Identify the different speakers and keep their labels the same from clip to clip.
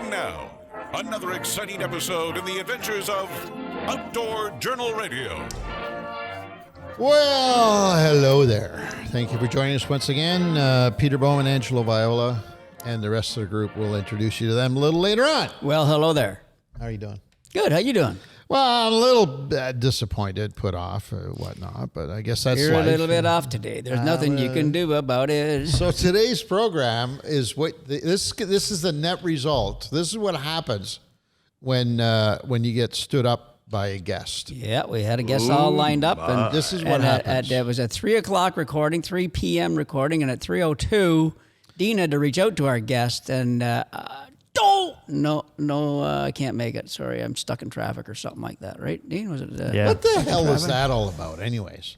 Speaker 1: And now, another exciting episode in the adventures of Outdoor Journal Radio.
Speaker 2: Well, hello there. Thank you for joining us once again. Peter Bowman, Angelo Viola, and the rest of the group will introduce you to them a little later on.
Speaker 3: Well, hello there.
Speaker 2: How are you doing?
Speaker 3: Good. How you doing?
Speaker 2: Well, I'm a little disappointed, put off, whatnot, but I guess that's
Speaker 3: You're
Speaker 2: life.
Speaker 3: a little bit off today. There's nothing you can do about it.
Speaker 2: So today's program is this is the net result. This is what happens when you get stood up by a guest.
Speaker 3: Yeah, we had a guest all lined up, and
Speaker 2: this is what happens.
Speaker 3: It was at 3 o'clock recording, 3 p.m. recording, and at 3:02, Dean had to reach out to our guest and. I can't make it. Sorry, I'm stuck in traffic or something like that, right, Dean? Was it?
Speaker 4: Yeah.
Speaker 2: What the hell is that all about, anyways?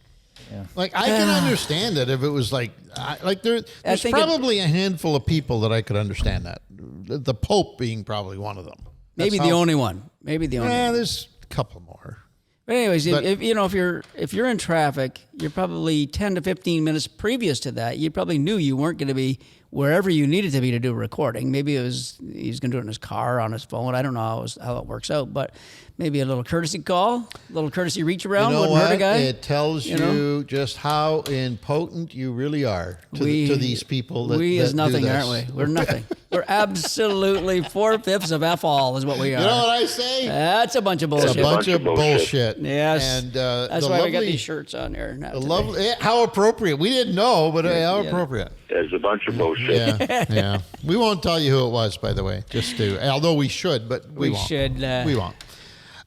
Speaker 4: Yeah.
Speaker 2: Like, I can understand it if it was there's probably a handful of people that I could understand that. The Pope being probably one of them.
Speaker 3: Maybe the only one. Maybe the only one.
Speaker 2: Yeah, there's a couple more.
Speaker 3: But anyways, if you're in traffic, you're probably 10 to 15 minutes previous to that. You probably knew you weren't going to be wherever you needed to be to do a recording. Maybe he's going to do it in his car, on his phone. I don't know how it works out, but maybe a little courtesy call, a little courtesy reach around wouldn't hurt a guy.
Speaker 2: It tells you just how impotent you really are to these people that
Speaker 3: We is nothing,
Speaker 2: do this.
Speaker 3: aren't we? We're nothing. We're absolutely 4/5 of F all is what we are.
Speaker 2: You know what I say?
Speaker 3: That's a bunch of bullshit.
Speaker 2: It's a bunch of bullshit.
Speaker 3: Yes.
Speaker 2: And
Speaker 3: that's why we got these shirts on here now.
Speaker 2: How appropriate. We didn't know, but how appropriate.
Speaker 5: It's a bunch of bullshit.
Speaker 2: Yeah. We won't tell you who it was, by the way, although we should, but we won't. We won't.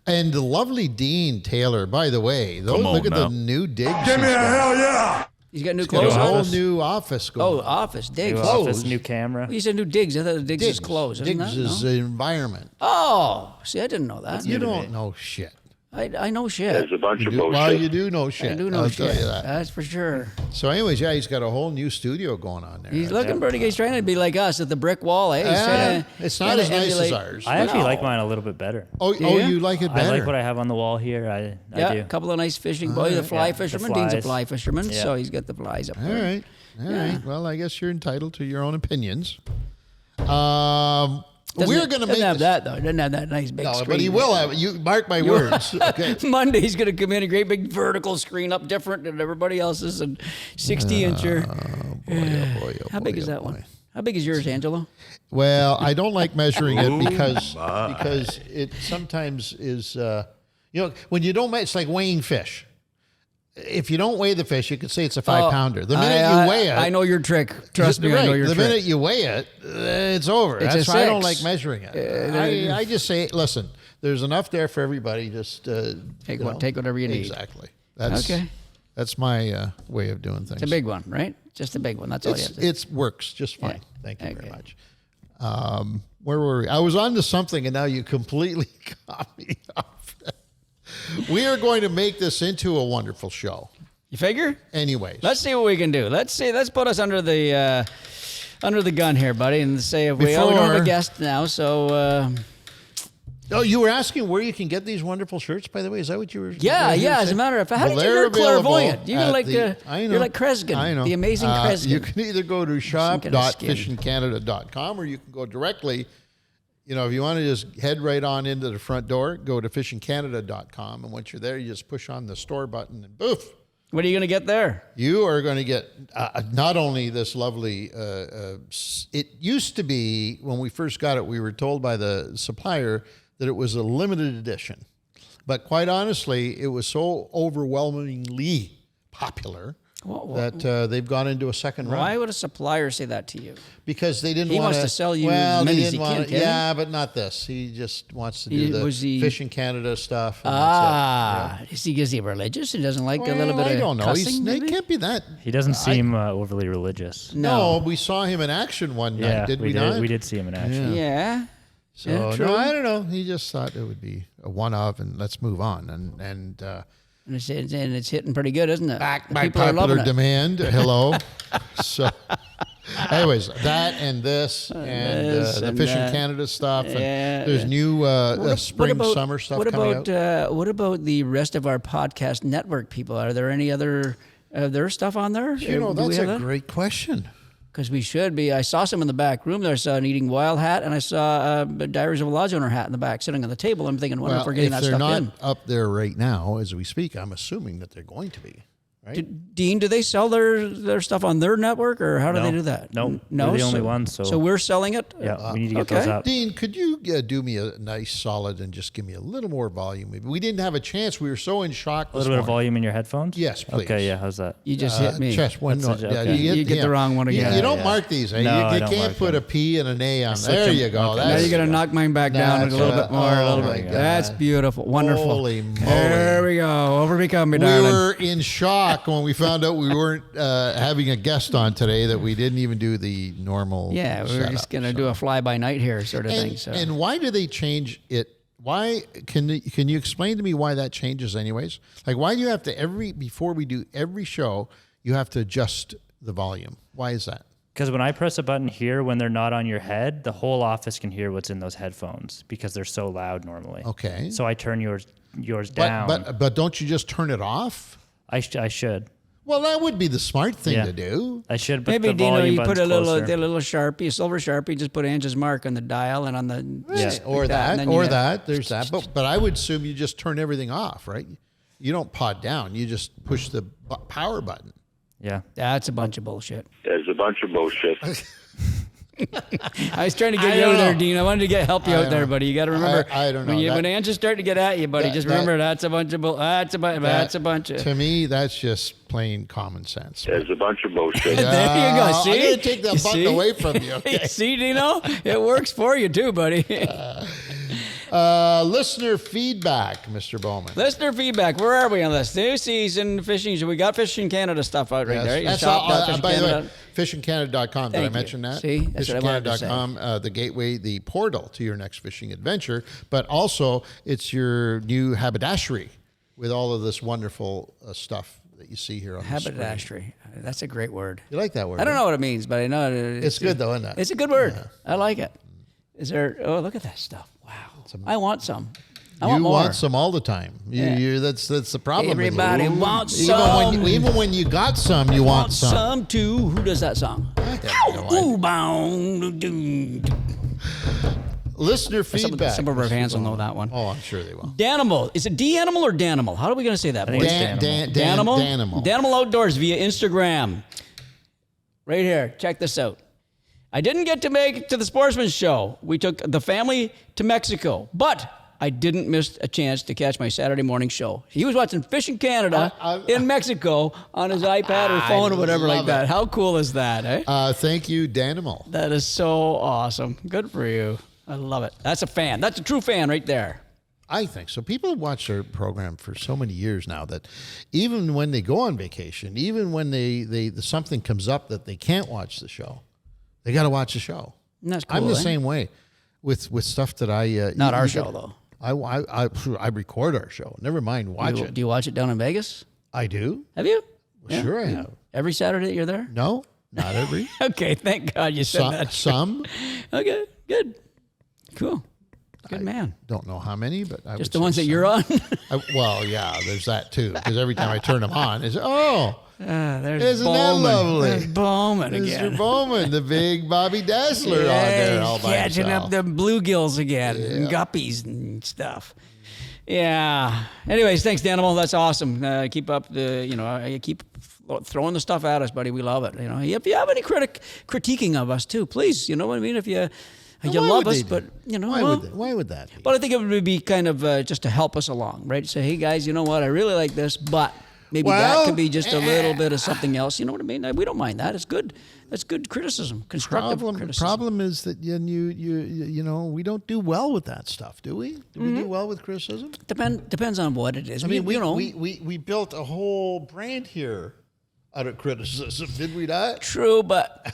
Speaker 2: And the lovely Dean Taylor, by the way, look at the new digs.
Speaker 5: Give me a hell yeah!
Speaker 3: He's got new
Speaker 2: He's
Speaker 3: clothes
Speaker 2: got a
Speaker 3: on.
Speaker 2: whole new office going.
Speaker 3: Oh, office, digs.
Speaker 4: New office, new camera.
Speaker 3: You said new digs. I thought the digs is closed.
Speaker 2: Digs is the environment.
Speaker 3: Oh, see, I didn't know that.
Speaker 2: You don't know shit.
Speaker 3: I know shit.
Speaker 5: It's a bunch of bullshit.
Speaker 2: Well, you do know shit.
Speaker 3: I do know
Speaker 2: I'll
Speaker 3: shit.
Speaker 2: tell you that.
Speaker 3: That's for sure.
Speaker 2: So anyways, he's got a whole new studio going on there.
Speaker 3: He's looking pretty good. He's trying to be like us at the brick wall. Eh?
Speaker 2: It's not as nice as ours.
Speaker 4: I actually like mine a little bit better.
Speaker 2: Oh, you like it better?
Speaker 4: I like what I have on the wall here. I do.
Speaker 3: A couple of nice fishing boys. The fly fisherman. Dean's a fly fisherman,
Speaker 4: Yeah.
Speaker 3: so he's got the flies up
Speaker 2: All
Speaker 3: there.
Speaker 2: right. Well, I guess you're entitled to your own opinions. We're going to make
Speaker 3: have that though. It doesn't have that nice big screen.
Speaker 2: But he will have it. You mark my words. Okay.
Speaker 3: Monday he's going to come in a great big vertical screen up different than everybody else's and 60-incher. How big is that one? How big is yours, Angelo?
Speaker 2: Well, I don't like measuring it because it sometimes is when you don't it's like weighing fish. If you don't weigh the fish, you could say it's a 5-pounder. The minute you weigh it,
Speaker 3: I know your trick. Trust me, I know your trick.
Speaker 2: The minute you weigh it, it's over.
Speaker 3: It's
Speaker 2: That's
Speaker 3: a
Speaker 2: why I don't
Speaker 3: 6.
Speaker 2: like measuring it. I just say, listen, there's enough there for everybody. Just
Speaker 3: take whatever you need.
Speaker 2: Exactly. That's my way of doing things.
Speaker 3: It's a big one, right? Just a big one. That's all you have to do.
Speaker 2: It works just fine. Yeah. Thank you very much. Where were we? I was on to something, and now you completely got me off. We are going to make this into a wonderful show.
Speaker 3: You figure?
Speaker 2: Anyways.
Speaker 3: Let's see what we can do. Let's put us under the gun here, buddy, and say if we don't have a guest now, so...
Speaker 2: Oh, you were asking where you can get these wonderful shirts, by the way? Is that what you were
Speaker 3: Yeah, as a matter of fact. How did you learn clairvoyant? You're like Kreskin,
Speaker 2: I know.
Speaker 3: the amazing Kreskin.
Speaker 2: You can either go to shop.fishingcanada.com or you can go directly... if you want to just head right on into the front door, go to fishingcanada.com. And once you're there, you just push on the store button and boof.
Speaker 3: What are you going to get there?
Speaker 2: You are going to get not only this lovely, it used to be when we first got it, we were told by the supplier that it was a limited edition. But quite honestly, it was so overwhelmingly popular that they've gone into a second run.
Speaker 3: Why would a supplier say that to you?
Speaker 2: Because they didn't
Speaker 3: want to... He wants to sell you as many as he can.
Speaker 2: Yeah, but not this. He just wants to do the Fishing Canada stuff. And
Speaker 3: Is he religious? He doesn't like a little bit of
Speaker 2: I don't know.
Speaker 3: cussing,
Speaker 2: It can't be that.
Speaker 4: He doesn't seem overly religious.
Speaker 2: No, we saw him in action one night, did we not?
Speaker 4: We did see him in action.
Speaker 3: Yeah.
Speaker 2: So, no, I don't know. He just thought it would be a one-off and let's move on. And
Speaker 3: it's hitting pretty good, isn't it?
Speaker 2: Back by popular demand. Hello. So, anyways, that and this and the Fishing Canada stuff. And there's new summer stuff coming out.
Speaker 3: What about the rest of our podcast network people? Are there any other their stuff on there?
Speaker 2: That's a great question.
Speaker 3: because we should be. I saw some in the back room there. I saw an Eating Wild hat, and I saw a Diaries of a Lodge Owner hat in the back sitting on the table. I'm thinking, wonder if we're getting that stuff in.
Speaker 2: If they're not up there right now as we speak, I'm assuming that they're going to be. Right?
Speaker 3: Dean, do they sell their stuff on their network, or how do they do that?
Speaker 4: No,
Speaker 3: no,
Speaker 4: we're the only ones. So
Speaker 3: we're selling it.
Speaker 4: yeah, we need to get those up.
Speaker 2: Dean, could you do me a nice solid and just give me a little more volume? Maybe we didn't have a chance. We were so in shock.
Speaker 4: A little bit of volume in your headphones.
Speaker 2: Yes, please.
Speaker 4: Okay, yeah. How's that?
Speaker 3: You just hit me.
Speaker 2: Chest one.
Speaker 4: Okay.
Speaker 3: You get the wrong one again.
Speaker 2: You don't mark these. Eh?
Speaker 4: No,
Speaker 2: you
Speaker 4: I don't
Speaker 2: can't
Speaker 4: mark
Speaker 2: put
Speaker 4: them.
Speaker 2: a P and an A on. There you go.
Speaker 4: Okay.
Speaker 3: Now you're gonna knock mine back down a little bit more. A little bit.
Speaker 2: God.
Speaker 3: That's beautiful. Wonderful.
Speaker 2: Holy moly.
Speaker 3: There we go. Over we come, me
Speaker 2: We
Speaker 3: darling.
Speaker 2: were in shock when we found out we weren't having a guest on today, that we didn't even do the normal
Speaker 3: Yeah, we were
Speaker 2: setup,
Speaker 3: just gonna
Speaker 2: so.
Speaker 3: do a fly by night here sort of thing. So
Speaker 2: And why do they change it? Why can you explain to me why that changes anyways? Like, why do you have to before we do every show, you have to adjust the volume? Why is that?
Speaker 4: Because when I press a button here, when they're not on your head, the whole office can hear what's in those headphones because they're so loud normally.
Speaker 2: Okay.
Speaker 4: So I turn yours down.
Speaker 2: But don't you just turn it off?
Speaker 4: I should.
Speaker 2: Well, that would be the smart thing to do.
Speaker 4: I should. But
Speaker 3: maybe
Speaker 4: the
Speaker 3: Dino,
Speaker 4: volume
Speaker 3: you put
Speaker 4: button's
Speaker 3: a
Speaker 4: closer.
Speaker 3: little Sharpie, a silver Sharpie, just put Angie's mark on the dial and on the
Speaker 2: Or
Speaker 3: that.
Speaker 2: that, or that. There's that. But I would assume you just turn everything off, right? You don't pod down. You just push the power button.
Speaker 4: Yeah.
Speaker 3: That's a bunch of bullshit.
Speaker 5: There's a bunch of bullshit.
Speaker 3: I was trying to get
Speaker 2: I
Speaker 3: you
Speaker 2: don't
Speaker 3: out there,
Speaker 2: know.
Speaker 3: Dean. I wanted to help you out there, buddy. You got to remember.
Speaker 2: I don't know.
Speaker 3: When Angie's starting to get at you, buddy, just remember that's a bunch of that's a bunch of.
Speaker 2: To me, that's just plain common sense.
Speaker 5: There's a bunch of bullshit.
Speaker 3: There you go. See,
Speaker 2: I'm going to take that
Speaker 3: You
Speaker 2: button
Speaker 3: see?
Speaker 2: away from you. Okay?
Speaker 3: See, Dino, it works for you too, buddy.
Speaker 2: Listener feedback, Mr. Bowman.
Speaker 3: Listener feedback. Where are we on this? New season fishing. So we got Fishing Canada stuff out right there.
Speaker 2: That's by the way, fishingcanada.com. Did I
Speaker 3: Thank
Speaker 2: mention
Speaker 3: you.
Speaker 2: that?
Speaker 3: See? That's what I wanted to say.
Speaker 2: Fishingcanada.com, the gateway, the portal to your next fishing adventure. But also, it's your new haberdashery with all of this wonderful stuff that you see here on the screen.
Speaker 3: Haberdashery. That's a great word.
Speaker 2: You like that word?
Speaker 3: I don't know what it means, but I know
Speaker 2: It's good, though, isn't it?
Speaker 3: It's a good word. I like it. Is there? Oh, look at that stuff. Wow. I want some. I want
Speaker 2: You
Speaker 3: more.
Speaker 2: want some all the time. That's the problem. with you.
Speaker 3: Everybody wants
Speaker 2: Even
Speaker 3: some.
Speaker 2: even when you got some, you want some.
Speaker 3: too. Who does that song?
Speaker 2: I have no idea.
Speaker 3: Ooh, bound.
Speaker 2: Listener feedback.
Speaker 3: Some of our fans will know that one.
Speaker 2: Oh, I'm sure they will.
Speaker 3: Danimal. Is it D-Animal or Danimal? How are we going to say that?
Speaker 4: think
Speaker 3: boys?
Speaker 4: it's
Speaker 3: Danimal?
Speaker 2: Danimal.
Speaker 3: Danimal Outdoors via Instagram. Right here. Check this out. I didn't get to make it to the Sportsman's Show. We took the family to Mexico, but I didn't miss a chance to catch my Saturday morning show. He was watching Fishing Canada in Mexico on his iPad or phone or whatever like that. How cool is that, eh?
Speaker 2: Thank you, Danimal.
Speaker 3: That is so awesome. Good for you. I love it. That's a fan. That's a true fan right there.
Speaker 2: I think so. People have watched our program for so many years now that even when they go on vacation, even when they something comes up that they can't watch the show, they got to watch the show.
Speaker 3: And that's cool.
Speaker 2: I'm the
Speaker 3: eh?
Speaker 2: same way with stuff that I
Speaker 3: Not our show, though.
Speaker 2: I record our show. Never mind watch it.
Speaker 3: Do you watch it down in Vegas?
Speaker 2: I do.
Speaker 3: Have you?
Speaker 2: Sure, I have.
Speaker 3: Every Saturday you're there?
Speaker 2: No, not every.
Speaker 3: Okay, thank God you said that.
Speaker 2: Some.
Speaker 3: Okay, good. Cool. Good man.
Speaker 2: Don't know how many, but I
Speaker 3: Just
Speaker 2: would
Speaker 3: the ones
Speaker 2: say
Speaker 3: that you're on?
Speaker 2: well, yeah, there's that too. Because every time I turn them on, it's
Speaker 3: There's
Speaker 2: isn't that
Speaker 3: Bowman.
Speaker 2: lovely?
Speaker 3: There's Bowman again.
Speaker 2: Mr. Bowman, the big Bobby Dazzler on there all by
Speaker 3: catching
Speaker 2: himself.
Speaker 3: up the bluegills again and guppies and stuff. Yeah. Anyways, thanks, Danimal. That's awesome. Keep up the, you keep throwing the stuff at us, buddy. We love it. If you have any critiquing of us too, please, you know what I mean? If you love us, but
Speaker 2: Why would that be?
Speaker 3: But I think it would be kind of just to help us along, right? Say, hey guys, you know what? I really like this, but maybe that could be just a little bit of something else. You know what I mean? We don't mind that. It's good. That's good criticism, constructive criticism.
Speaker 2: Problem is that we don't do well with that stuff, do we? Do we do well with criticism?
Speaker 3: Depends on what it is.
Speaker 2: I mean, we built a whole brand here out of criticism, did we not?
Speaker 3: True, but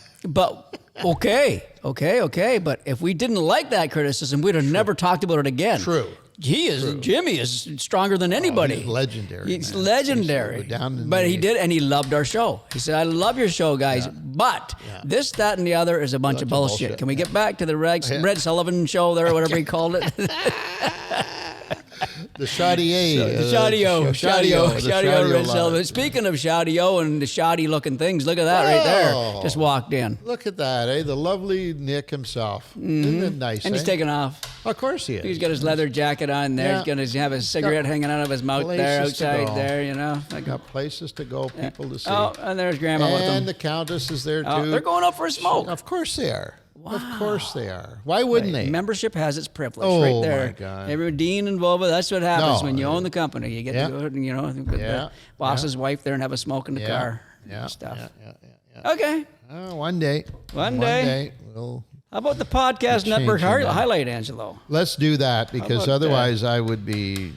Speaker 3: okay. But if we didn't like that criticism, we'd have never talked about it again.
Speaker 2: True.
Speaker 3: Jimmy is stronger than anybody.
Speaker 2: He's legendary.
Speaker 3: He's
Speaker 2: man.
Speaker 3: legendary.
Speaker 2: But
Speaker 3: he did, and he loved our show. He said, "I love your show, guys, but this, that, and the other is a bunch of bullshit." Can we get back to the Red Sullivan show there, or whatever he called it?
Speaker 2: The Chaudier.
Speaker 3: The Chaudio red
Speaker 2: line.
Speaker 3: salmon. Speaking of Chaudio and the shoddy looking things, look at that right there.
Speaker 2: Oh.
Speaker 3: Just walked in.
Speaker 2: Look at that, eh? The lovely Nick himself. Isn't it nice,
Speaker 3: And he's taking off.
Speaker 2: Of course he is.
Speaker 3: He's got his leather jacket on there.
Speaker 2: Yeah.
Speaker 3: He's going to have his cigarette hanging out of his mouth there,
Speaker 2: places to
Speaker 3: outside
Speaker 2: go.
Speaker 3: there, you know. Like,
Speaker 2: Got places to go, people to see.
Speaker 3: oh, and there's Grandma with
Speaker 2: And
Speaker 3: him.
Speaker 2: the Countess is there, too.
Speaker 3: Oh, they're going up for a smoke.
Speaker 2: Of course they are. Of course they are. Why wouldn't they?
Speaker 3: Membership has its privilege
Speaker 2: Oh,
Speaker 3: right there.
Speaker 2: my God.
Speaker 3: Every dean and Volvo, that's what happens
Speaker 2: No,
Speaker 3: when you
Speaker 2: yeah.
Speaker 3: own the company. You get
Speaker 2: Yeah.
Speaker 3: to go, you know, with the boss's wife there and have a smoke in the car
Speaker 2: Yeah.
Speaker 3: and stuff.
Speaker 2: Yeah.
Speaker 3: Okay.
Speaker 2: Oh, one day.
Speaker 3: One day.
Speaker 2: We'll,
Speaker 3: How about the podcast network
Speaker 2: changing that.
Speaker 3: highlight, Angelo?
Speaker 2: let's do that because
Speaker 3: about that?
Speaker 2: otherwise I would be,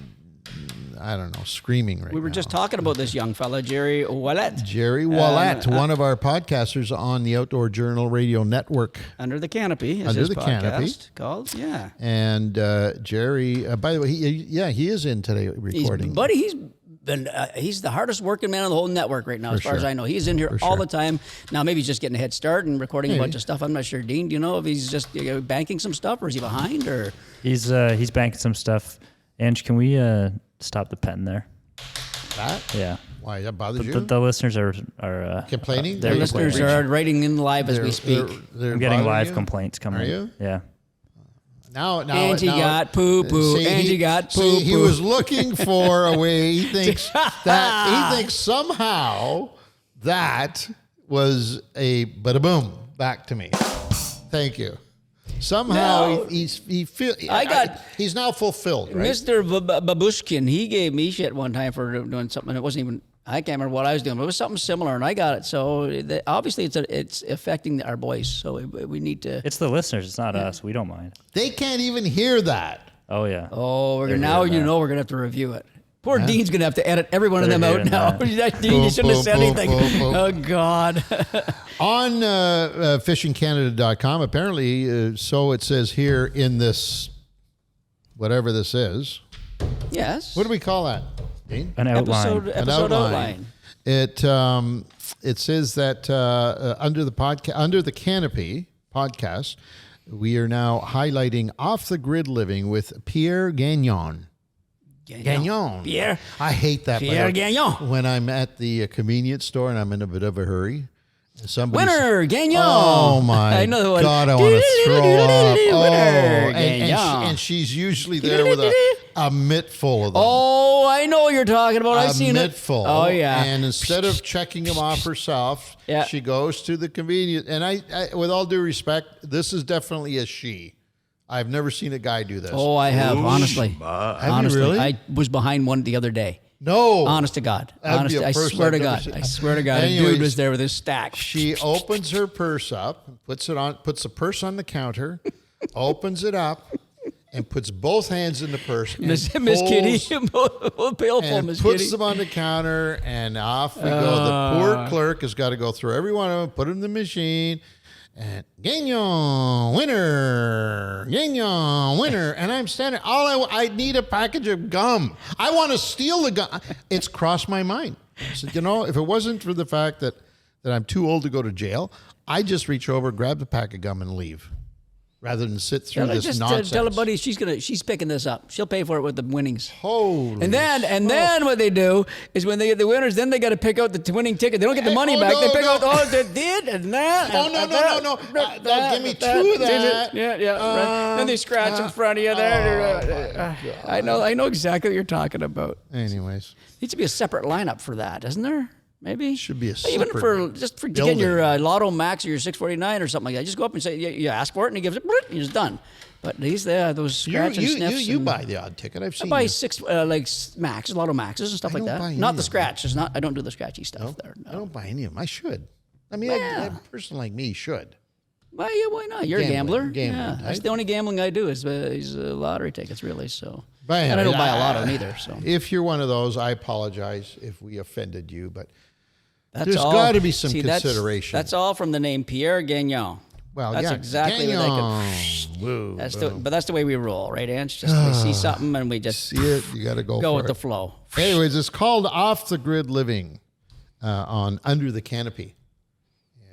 Speaker 2: I don't know, screaming right now.
Speaker 3: We were just talking about this young fella, Jerry Wallet,
Speaker 2: Jerry Wallet, one of our podcasters on the Outdoor Journal Radio Network.
Speaker 3: Under the Canopy is
Speaker 2: Under
Speaker 3: his
Speaker 2: the
Speaker 3: podcast
Speaker 2: Canopy.
Speaker 3: called. Yeah.
Speaker 2: And Jerry, by the way, he is in today recording.
Speaker 3: He's the hardest working man on the whole network right now, as far
Speaker 2: sure.
Speaker 3: as I know. He's in here all the time. Now, maybe he's just getting a head start and recording a bunch of stuff. I'm not sure. Dean, do you know if he's just banking some stuff or is he behind? Or
Speaker 4: He's banking some stuff. Ange, can we stop the pen there?
Speaker 2: That?
Speaker 4: Yeah.
Speaker 2: Why, that bothers you?
Speaker 4: The listeners are
Speaker 2: Complaining?
Speaker 3: the
Speaker 2: They're
Speaker 3: listeners are writing in live as we speak.
Speaker 2: They're
Speaker 4: I'm getting
Speaker 2: bothering
Speaker 4: live
Speaker 2: you?
Speaker 4: complaints coming.
Speaker 2: Are
Speaker 4: in.
Speaker 2: you?
Speaker 4: Yeah.
Speaker 2: Now,
Speaker 3: Angie got poo-poo.
Speaker 2: See,
Speaker 3: Angie got poo-poo.
Speaker 2: He was looking for a way. He thinks somehow that was a bada-boom back to me. Thank you. Somehow
Speaker 3: No.
Speaker 2: he's now fulfilled, right?
Speaker 3: Mr. Babushkin, he gave me shit one time for doing something. It wasn't even, I can't remember what I was doing, but it was something similar, and I got it. So obviously it's affecting our voice, so we need to.
Speaker 4: It's the listeners. It's not us. We don't mind.
Speaker 2: They can't even hear that.
Speaker 4: Oh yeah.
Speaker 3: Oh, we're
Speaker 4: They're
Speaker 3: now
Speaker 4: hearing
Speaker 3: you
Speaker 4: that.
Speaker 3: know we're gonna have to review it. Poor Dean's gonna have to edit every one of them
Speaker 4: They're
Speaker 3: out now.
Speaker 4: hearing
Speaker 3: Dean, you shouldn't have said
Speaker 2: Boom, boom,
Speaker 3: anything.
Speaker 2: boom, boom.
Speaker 3: Oh God.
Speaker 2: On fishingcanada.com, apparently, so it says here in this, whatever this is.
Speaker 3: Yes.
Speaker 2: What do we call that, Dean?
Speaker 4: An outline.
Speaker 3: Episode outline.
Speaker 2: It says that under the Canopy podcast, we are now highlighting Off the Grid Living with Pierre Gagnon. Gagnon.
Speaker 3: Pierre.
Speaker 2: I hate that.
Speaker 3: Pierre
Speaker 2: by the way.
Speaker 3: Gagnon.
Speaker 2: When I'm at the convenience store and I'm in a bit of a hurry, somebody's...
Speaker 3: Winner, Gagnon.
Speaker 2: Oh my
Speaker 3: I know the one.
Speaker 2: God! I want to throw up.
Speaker 3: Winner,
Speaker 2: and
Speaker 3: Gagnon.
Speaker 2: she's usually there with a mitt full of them.
Speaker 3: Oh, I know what you're talking about. I've seen it.
Speaker 2: Full.
Speaker 3: Oh yeah.
Speaker 2: And instead of checking them off herself,
Speaker 3: Yeah.
Speaker 2: she goes to the convenience. And I, with all due respect, this is definitely a she. I've never seen a guy do this.
Speaker 3: Oh, I have, honestly.
Speaker 2: Have you really?
Speaker 3: I was behind one the other day.
Speaker 2: No.
Speaker 3: Honest to God.
Speaker 2: That'd be a
Speaker 3: I
Speaker 2: purse
Speaker 3: swear to
Speaker 2: I've never
Speaker 3: God.
Speaker 2: seen.
Speaker 3: I swear to God. A
Speaker 2: Anyways,
Speaker 3: dude was there with his stack.
Speaker 2: She opens her purse up, puts the purse on the counter, opens it up, and puts both hands in the purse. And
Speaker 3: Miss
Speaker 2: pulls-
Speaker 3: Kitty. Baleful,
Speaker 2: and
Speaker 3: Miss
Speaker 2: puts
Speaker 3: Kitty.
Speaker 2: them on the counter, and off we go. The poor clerk has got to go through every one of them, put them in the machine, and Gagnon, winner, Gagnon, winner. And I'm standing, I need a package of gum. I want to steal the gum. It's crossed my mind. I said, if it wasn't for the fact that I'm too old to go to jail, I'd just reach over, grab the pack of gum, and leave. Rather than sit through this
Speaker 3: Just
Speaker 2: nonsense.
Speaker 3: tell a buddy she's picking this up. She'll pay for it with the winnings.
Speaker 2: Holy
Speaker 3: And then what they do is when they get the winners, then they got to pick out the winning ticket. They don't get the money back. They pick out they did and that.
Speaker 2: Oh, no. Give me two of that.
Speaker 3: Yeah. Right. Then they scratch in front of you there. I know exactly what you're talking about.
Speaker 2: Anyways.
Speaker 3: Needs to be a separate lineup for that, doesn't there? Maybe
Speaker 2: Should be a
Speaker 3: even
Speaker 2: separate
Speaker 3: for getting
Speaker 2: building.
Speaker 3: your Lotto Max or your 649 or something like that. Just go up and say you ask for it and he gives it, and it's done. But those scratch and sniffs.
Speaker 2: You
Speaker 3: and
Speaker 2: buy the odd ticket. I've
Speaker 3: I
Speaker 2: seen
Speaker 3: buy
Speaker 2: you.
Speaker 3: 6 Max, Lotto Maxes and stuff like
Speaker 2: don't
Speaker 3: that.
Speaker 2: buy any
Speaker 3: Not
Speaker 2: of
Speaker 3: the
Speaker 2: them.
Speaker 3: scratch. It's not. I don't do the scratchy stuff there.
Speaker 2: I
Speaker 3: No.
Speaker 2: don't buy any of them. I should. I mean,
Speaker 3: Yeah.
Speaker 2: a person like me should.
Speaker 3: Well, yeah, why not? You're a
Speaker 2: Gambling,
Speaker 3: gambler. Yeah,
Speaker 2: right?
Speaker 3: that's the only gambling I do is lottery tickets, really. So,
Speaker 2: But
Speaker 3: and I don't
Speaker 2: anyway,
Speaker 3: buy a lot of them either. So
Speaker 2: If you're one of those, I apologize if we offended you, but
Speaker 3: that's
Speaker 2: there's
Speaker 3: all.
Speaker 2: got to be some
Speaker 3: See,
Speaker 2: consideration.
Speaker 3: That's all from the name Pierre Gagnon.
Speaker 2: well,
Speaker 3: that's
Speaker 2: yeah,
Speaker 3: exactly what I
Speaker 2: Gagnon. Woo, boom.
Speaker 3: But that's the way we roll, right, Ange? Just we see something and we just
Speaker 2: See it, you got to go
Speaker 3: go
Speaker 2: for
Speaker 3: with
Speaker 2: it.
Speaker 3: the flow.
Speaker 2: Anyways, it's called Off the Grid Living on Under the Canopy.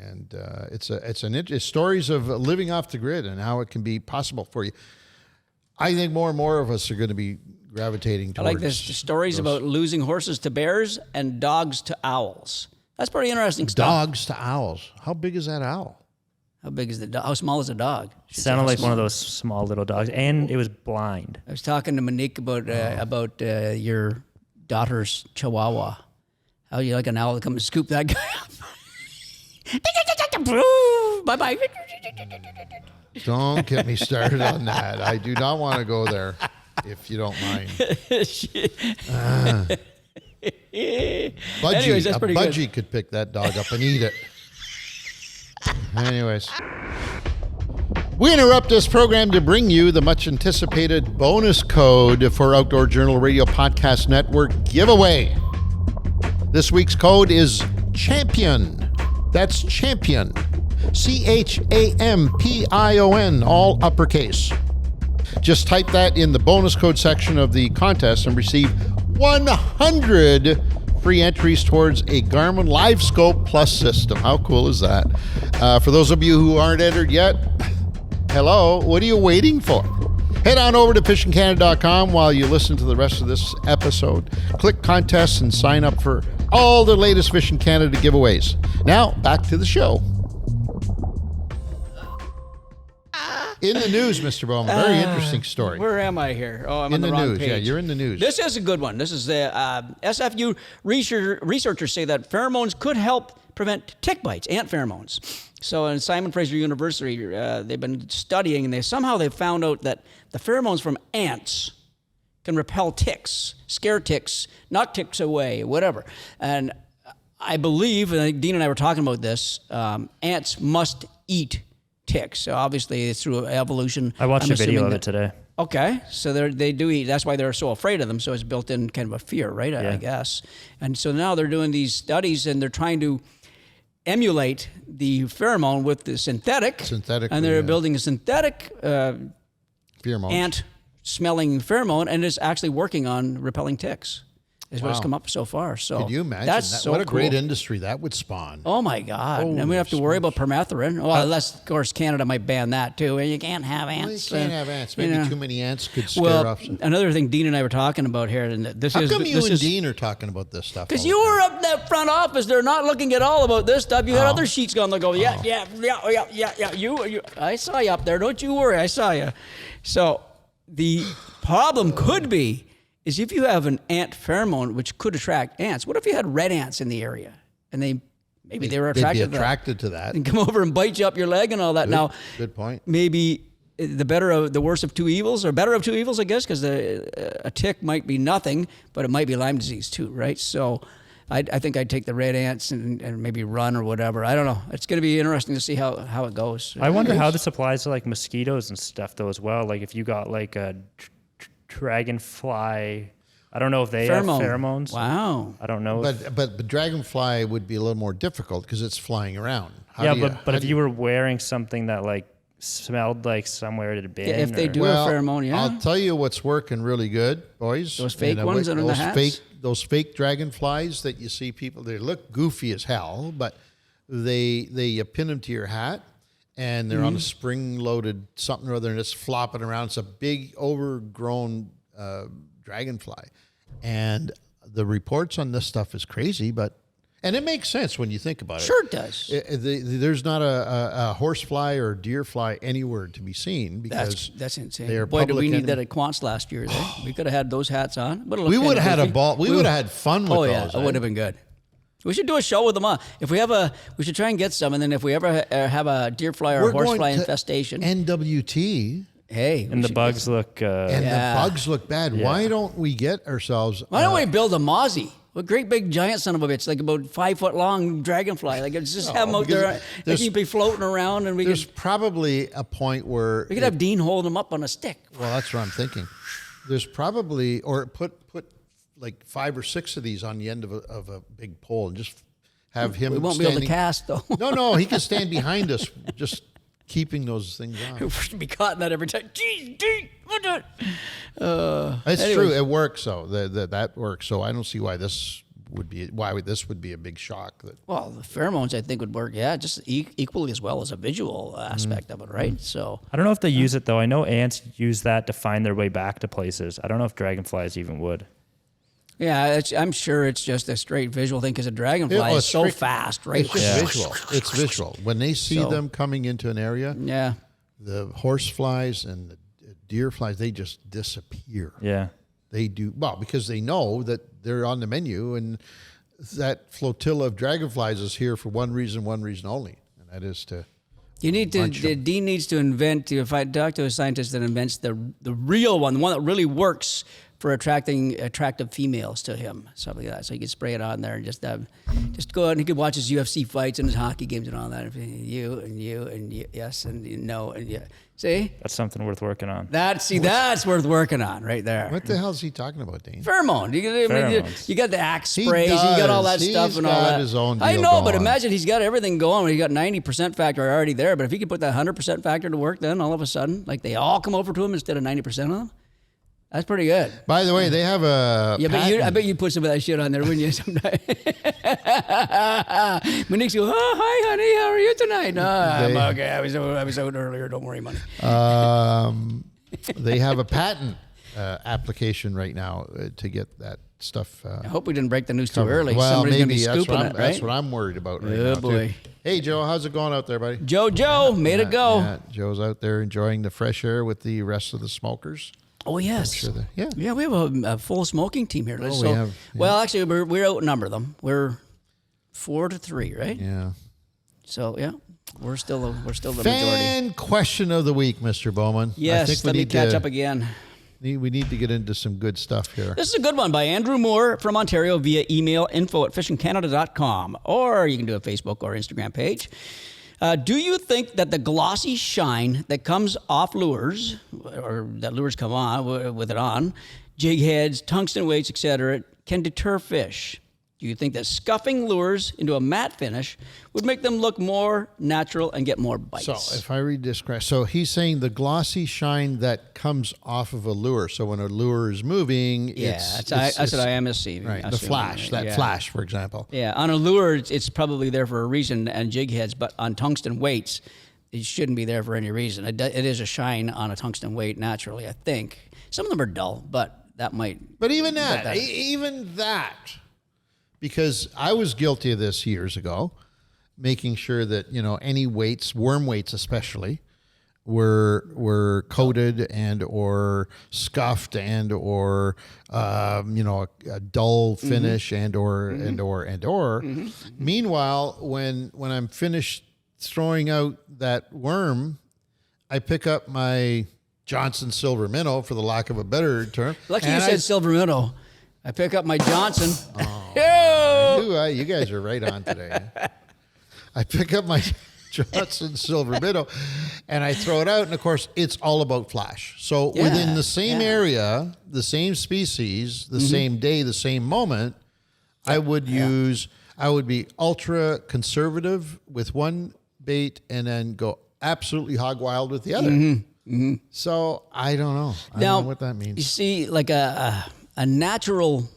Speaker 2: And it's stories of living off the grid and how it can be possible for you. I think more and more of us are going to be gravitating
Speaker 3: I
Speaker 2: towards.
Speaker 3: like this stories about losing horses to bears and dogs to owls. That's pretty interesting stuff.
Speaker 2: Dogs to owls. How big is that owl?
Speaker 3: How big is the dog? How small is the dog?
Speaker 4: Sounded like one of those small little dogs, and it was blind.
Speaker 3: I was talking to Monique about your daughter's Chihuahua. How you like an owl to come and scoop that guy up? Bye bye.
Speaker 2: Don't get me started on that. I do not want to go there, if you don't mind. Budgie,
Speaker 3: Anyways, that's pretty good.
Speaker 2: Budgie could pick that dog up and eat it. Anyways. We interrupt this program to bring you the much anticipated bonus code for Outdoor Journal Radio Podcast Network giveaway. This week's code is CHAMPION. That's CHAMPION. CHAMPION, all uppercase. Just type that in the bonus code section of the contest and receive 100 free entries towards a Garmin LiveScope Plus system. How cool is that? For those of you who aren't entered yet, hello, what are you waiting for? Head on over to fishingcanada.com while you listen to the rest of this episode. Click contests and sign up for all the latest Fishing Canada giveaways. Now, back to the show. In the news, Mr. Bowman, very interesting story.
Speaker 3: Where am I here? Oh, I'm
Speaker 2: In
Speaker 3: on the
Speaker 2: the
Speaker 3: wrong
Speaker 2: news,
Speaker 3: page.
Speaker 2: yeah, you're in the news.
Speaker 3: This is a good one. This is the SFU researchers say that pheromones could help prevent tick bites, ant pheromones. So in Simon Fraser University, they've been studying, and they found out that the pheromones from ants can repel ticks, scare ticks, knock ticks away, whatever. And I believe, and I think Dean and I were talking about this, ants must eat ticks. So obviously it's through evolution.
Speaker 4: I watched
Speaker 3: I'm
Speaker 4: a video
Speaker 3: assuming
Speaker 4: of
Speaker 3: that-
Speaker 4: it today.
Speaker 3: Okay, so they do eat. That's why they're so afraid of them. So it's built in kind of a fear, right? I
Speaker 4: Yeah.
Speaker 3: guess. And so now they're doing these studies, and they're trying to emulate the pheromone with the synthetic.
Speaker 2: Synthetically,
Speaker 3: And they're
Speaker 2: yeah.
Speaker 3: building a synthetic
Speaker 2: Pheromones.
Speaker 3: ant-smelling pheromone, and it's actually working on repelling ticks. Is what it's
Speaker 2: Wow.
Speaker 3: come up so far. So
Speaker 2: Could you imagine
Speaker 3: that's
Speaker 2: that?
Speaker 3: so
Speaker 2: What a great
Speaker 3: cool.
Speaker 2: industry that would spawn.
Speaker 3: Oh my God! And we
Speaker 2: Holy
Speaker 3: have to worry about permethrin. Well, unless of course Canada might ban that too. And you can't have
Speaker 2: Well, you
Speaker 3: ants.
Speaker 2: can't have ants. Maybe too many ants could scare
Speaker 3: Well,
Speaker 2: off.
Speaker 3: another thing Dean and I were talking about here, and this
Speaker 2: How
Speaker 3: is
Speaker 2: come you
Speaker 3: this
Speaker 2: and
Speaker 3: is,
Speaker 2: Dean are talking about this stuff?
Speaker 3: because
Speaker 2: all
Speaker 3: you
Speaker 2: the time?
Speaker 3: were up in that front office. They're not looking at all about this stuff. You had other sheets going. They go, yeah. You. I saw you up there. Don't you worry. I saw you. So the problem could be is if you have an ant pheromone which could attract ants. What if you had red ants in the area and they were
Speaker 2: They'd be
Speaker 3: attracted to
Speaker 2: that.
Speaker 3: and come over and bite you up your leg and all that? Now,
Speaker 2: Good point.
Speaker 3: maybe the worst of two evils, or better of two evils, I guess, because a tick might be nothing, but it might be Lyme disease too, right? So I think I'd take the red ants and maybe run or whatever. I don't know. It's going to be interesting to see how it goes.
Speaker 4: I wonder how this applies to like mosquitoes and stuff though as well. Like if you got like a dragonfly, I don't know if they have pheromones.
Speaker 3: Wow.
Speaker 4: I don't know.
Speaker 2: But dragonfly would be a little more difficult because it's flying around. How do
Speaker 4: but if you were wearing something that like smelled like somewhere it had been,
Speaker 3: Yeah, if they
Speaker 4: or-
Speaker 3: do a pheromone, yeah.
Speaker 2: I'll tell you what's working really good, boys.
Speaker 3: Those fake ones that are in the hats?
Speaker 2: Those fake dragonflies that you see people, they look goofy as hell, but they pin them to your hat, and they're on a spring-loaded something or other, and it's flopping around. It's a big, overgrown dragonfly. And the reports on this stuff is crazy, and it makes sense when you think about it.
Speaker 3: Sure it does.
Speaker 2: There's not a horsefly or deer fly anywhere to be seen because
Speaker 3: That's insane.
Speaker 2: they are
Speaker 3: Boy, did we
Speaker 2: public
Speaker 3: need
Speaker 2: enemy.
Speaker 3: that at Quants last year. We could have had those hats on.
Speaker 2: We would have had a ball. We would have had fun with
Speaker 3: Oh
Speaker 2: those.
Speaker 3: yeah, it would
Speaker 2: eh?
Speaker 3: have been good. We should do a show with them on. If we have we should try and get some. And then if we ever have a deer fly or
Speaker 2: We're
Speaker 3: horsefly
Speaker 2: going to
Speaker 3: infestation,
Speaker 2: NWT,
Speaker 3: hey,
Speaker 4: and the bugs look.
Speaker 2: and
Speaker 3: Yeah.
Speaker 2: the bugs look bad. Why don't we get ourselves?
Speaker 3: Why don't we build a mozzie? A great big giant son of a bitch, like about 5 foot long dragonfly. Like it's just have them out
Speaker 2: because
Speaker 3: there. They
Speaker 2: there's-
Speaker 3: can be floating around, and we
Speaker 2: There's
Speaker 3: could
Speaker 2: probably a point where
Speaker 3: have Dean holding them up on a stick.
Speaker 2: Well, that's what I'm thinking. There's probably or put like 5 or 6 of these on the end of a big pole and just have him.
Speaker 3: We won't be able to
Speaker 2: standing-
Speaker 3: cast though.
Speaker 2: No, he can stand behind us, just keeping those things on.
Speaker 3: We're gonna be caught in that every time. Jeez, Dean, what the?
Speaker 2: It's
Speaker 3: Anyways.
Speaker 2: true. It works, though. That works. So I don't see why this this would be a big shock.
Speaker 3: Well, the pheromones, I think, would work, just equally as well as a visual aspect of it, right? So
Speaker 4: I don't know if they use it, though. I know ants use that to find their way back to places. I don't know if dragonflies even would.
Speaker 3: yeah, I'm sure it's just a straight visual thing because a dragonfly is so fast, right?
Speaker 2: It's just visual. It's visual. When they see them coming into an area, the horse flies and the deer flies, they just disappear.
Speaker 4: Yeah.
Speaker 2: They do, well, because they know that they're on the menu, and that flotilla of dragonflies is here for one reason only, and that is to...
Speaker 3: Dean needs to invent, if I talk to a scientist that invents the real one, the one that really works for attracting attractive females to him, something like that. So he could spray it on there and just go out and he could watch his UFC fights and his hockey games and all that. Yes and no and yeah. See?
Speaker 4: That's something worth working on.
Speaker 3: That's worth working on right there.
Speaker 2: What the hell is he talking about, Dean?
Speaker 3: Pheromone. You got the Axe sprays, you got all that stuff and all that.
Speaker 2: His own deal
Speaker 3: I know, but
Speaker 2: going.
Speaker 3: imagine he's got everything going. He got 90% factor already there, but if he could put that 100% factor to work, then all of a sudden, like they all come over to him instead of 90% of them. That's pretty good.
Speaker 2: By the way, they have a
Speaker 3: I bet you put some of that shit on there, wouldn't you? Sometime. Monique's go, oh, hi, honey, how are you tonight? No, I'm okay. I was out earlier. Don't worry, money.
Speaker 2: They have a patent application right now to get that stuff.
Speaker 3: I hope we didn't break the news too
Speaker 2: covered.
Speaker 3: early.
Speaker 2: Well,
Speaker 3: Somebody's
Speaker 2: maybe
Speaker 3: gonna be scooping it, right?
Speaker 2: That's what I'm worried about right now.
Speaker 3: Oh, boy.
Speaker 2: Too. Hey, Joe, how's it going out there, buddy?
Speaker 3: Joe, made it go.
Speaker 2: Yeah, Joe's out there enjoying the fresh air with the rest of the smokers.
Speaker 3: Oh, yes.
Speaker 2: Sure
Speaker 3: yeah, we have a full smoking team here.
Speaker 2: We have. Yeah.
Speaker 3: Well, actually, we're outnumber them. We're 4-3, right?
Speaker 2: Yeah.
Speaker 3: So, yeah, we're still the majority.
Speaker 2: Fan question of the week, Mr. Bowman.
Speaker 3: Yes,
Speaker 2: I think
Speaker 3: let me catch up again.
Speaker 2: We need to get into some good stuff here.
Speaker 3: This is a good one by Andrew Moore from Ontario via email info@fishingcanada.com, or you can do a Facebook or Instagram page. Do you think that the glossy shine that comes off lures, or that lures come on with it on, jig heads, tungsten weights, etc., can deter fish? Do you think that scuffing lures into a matte finish would make them look more natural and get more bites?
Speaker 2: So if I read this correct, so he's saying the glossy shine that comes off of a lure. So when a lure is moving,
Speaker 3: that's what I am assuming.
Speaker 2: Right, the flash, flash, for example.
Speaker 3: Yeah, on a lure, it's probably there for a reason, and jig heads, but on tungsten weights, it shouldn't be there for any reason. It is a shine on a tungsten weight naturally, I think. Some of them are dull, but that might...
Speaker 2: But even that... Because I was guilty of this years ago, making sure that, any weights, worm weights especially, were coated and or scuffed and or a dull finish and or. Meanwhile, when I'm finished throwing out that worm, I pick up my Johnson silver minnow, for the lack of a better term.
Speaker 3: Lucky you said silver minnow. I pick up my Johnson.
Speaker 2: You guys are right on today. I pick up my Johnson silver minnow and I throw it out, and of course it's all about flash. So within the same area, the same species, the same day, the same moment, I would be ultra conservative with one bait and then go absolutely hog wild with the other. So I don't know. I don't know what that means.
Speaker 3: You see, like a natural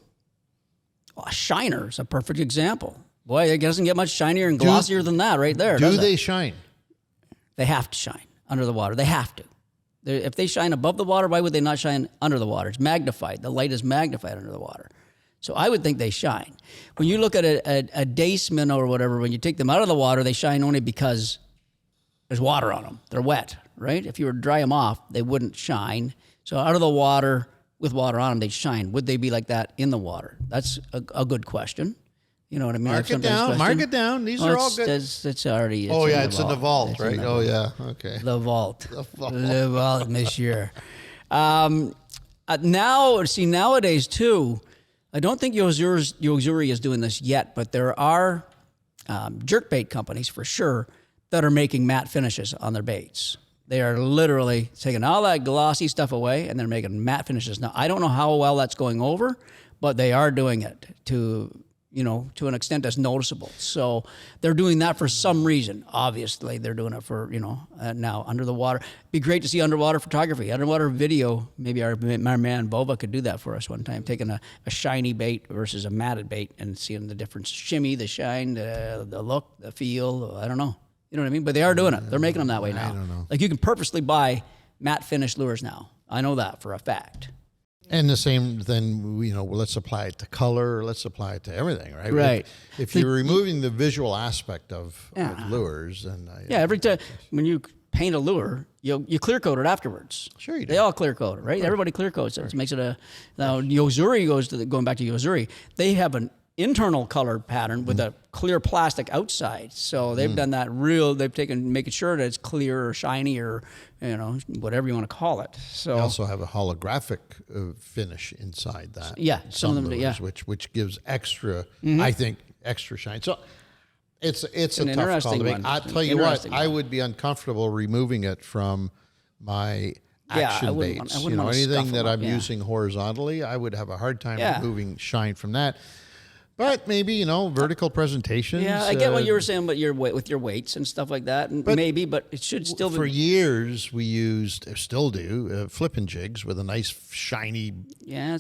Speaker 3: shiner is a perfect example. Boy, it doesn't get much shinier and glossier than that right there.
Speaker 2: Do they shine?
Speaker 3: They have to shine under the water. They have to. If they shine above the water, why would they not shine under the water? It's magnified. The light is magnified under the water. So I would think they shine. When you look at a dace minnow or whatever, when you take them out of the water, they shine only because there's water on them. They're wet, right? If you were to dry them off, they wouldn't shine. So out of the water, with water on them, they'd shine. Would they be like that in the water? That's a good question. You know what I mean?
Speaker 2: Mark it down. These are all good.
Speaker 3: It's already.
Speaker 2: It's in the vault, right? Oh, yeah. Okay.
Speaker 3: The vault. The vault, monsieur. Nowadays, too, I don't think Yozuri is doing this yet, but there are jerkbait companies, for sure, that are making matte finishes on their baits. They are literally taking all that glossy stuff away, and they're making matte finishes. Now, I don't know how well that's going over, but they are doing it to, to an extent that's noticeable. So they're doing that for some reason. Obviously, they're doing it for, now under the water. Be great to see underwater photography, underwater video. Maybe our man Bova could do that for us one time, taking a shiny bait versus a matted bait and seeing the difference. Shimmy, the shine, the look, the feel. I don't know. You know what I mean? But they are doing it. They're making them that way now.
Speaker 2: I don't know.
Speaker 3: Like you can purposely buy matte finish lures now. I know that for a fact.
Speaker 2: And the same, then, let's apply it to color, let's apply it to everything, right?
Speaker 3: Right.
Speaker 2: If you're removing the visual aspect of lures, and
Speaker 3: every time when you paint a lure, you clear coat it afterwards.
Speaker 2: Sure you do.
Speaker 3: They all clear coat it, right? Everybody clear coats it. It makes it now Yozuri going back to Yozuri, they have an internal color pattern with a clear plastic outside. So they've done that making sure that it's clear or shiny or, whatever you want to call it. So
Speaker 2: they also have a holographic finish inside that.
Speaker 3: Yeah, some of them do, yeah.
Speaker 2: Which gives extra, I think, extra shine. So it's a tough call
Speaker 3: interesting
Speaker 2: to make.
Speaker 3: one.
Speaker 2: I'll tell you what, I would be uncomfortable removing it from my action baits. Anything that I'm using horizontally, I would have a hard time removing shine from that. But maybe, vertical presentations.
Speaker 3: Yeah, I get what you were saying, but with your weights and stuff like that. But it should still be.
Speaker 2: For years, we still do, flipping jigs with a nice, shiny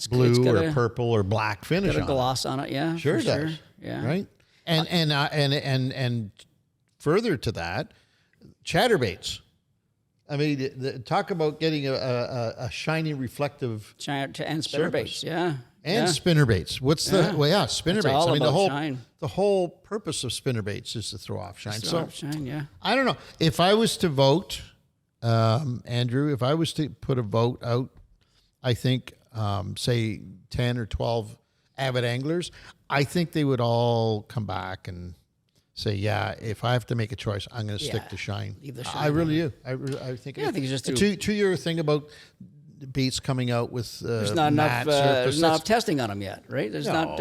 Speaker 2: blue or purple or black finish on it.
Speaker 3: Got a gloss on it, yeah.
Speaker 2: Sure does.
Speaker 3: Sure. Yeah.
Speaker 2: Right? And further to that, chatterbaits. I mean, talk about getting a shiny, reflective
Speaker 3: and spinnerbaits, yeah.
Speaker 2: And spinnerbaits. What's the spinnerbaits?
Speaker 3: All about shine.
Speaker 2: The whole purpose of spinnerbaits is to throw off shine.
Speaker 3: Yeah.
Speaker 2: I don't know. If I was to vote, Andrew, if I was to put a vote out, I think say 10 or 12 avid anglers, I think they would all come back and say, if I have to make a choice, I'm going to stick to shine.
Speaker 3: Leave the shine.
Speaker 2: I really do. I think.
Speaker 3: I think it's just
Speaker 2: to your thing about baits coming out with
Speaker 3: there's not enough testing on them yet, right? There's not.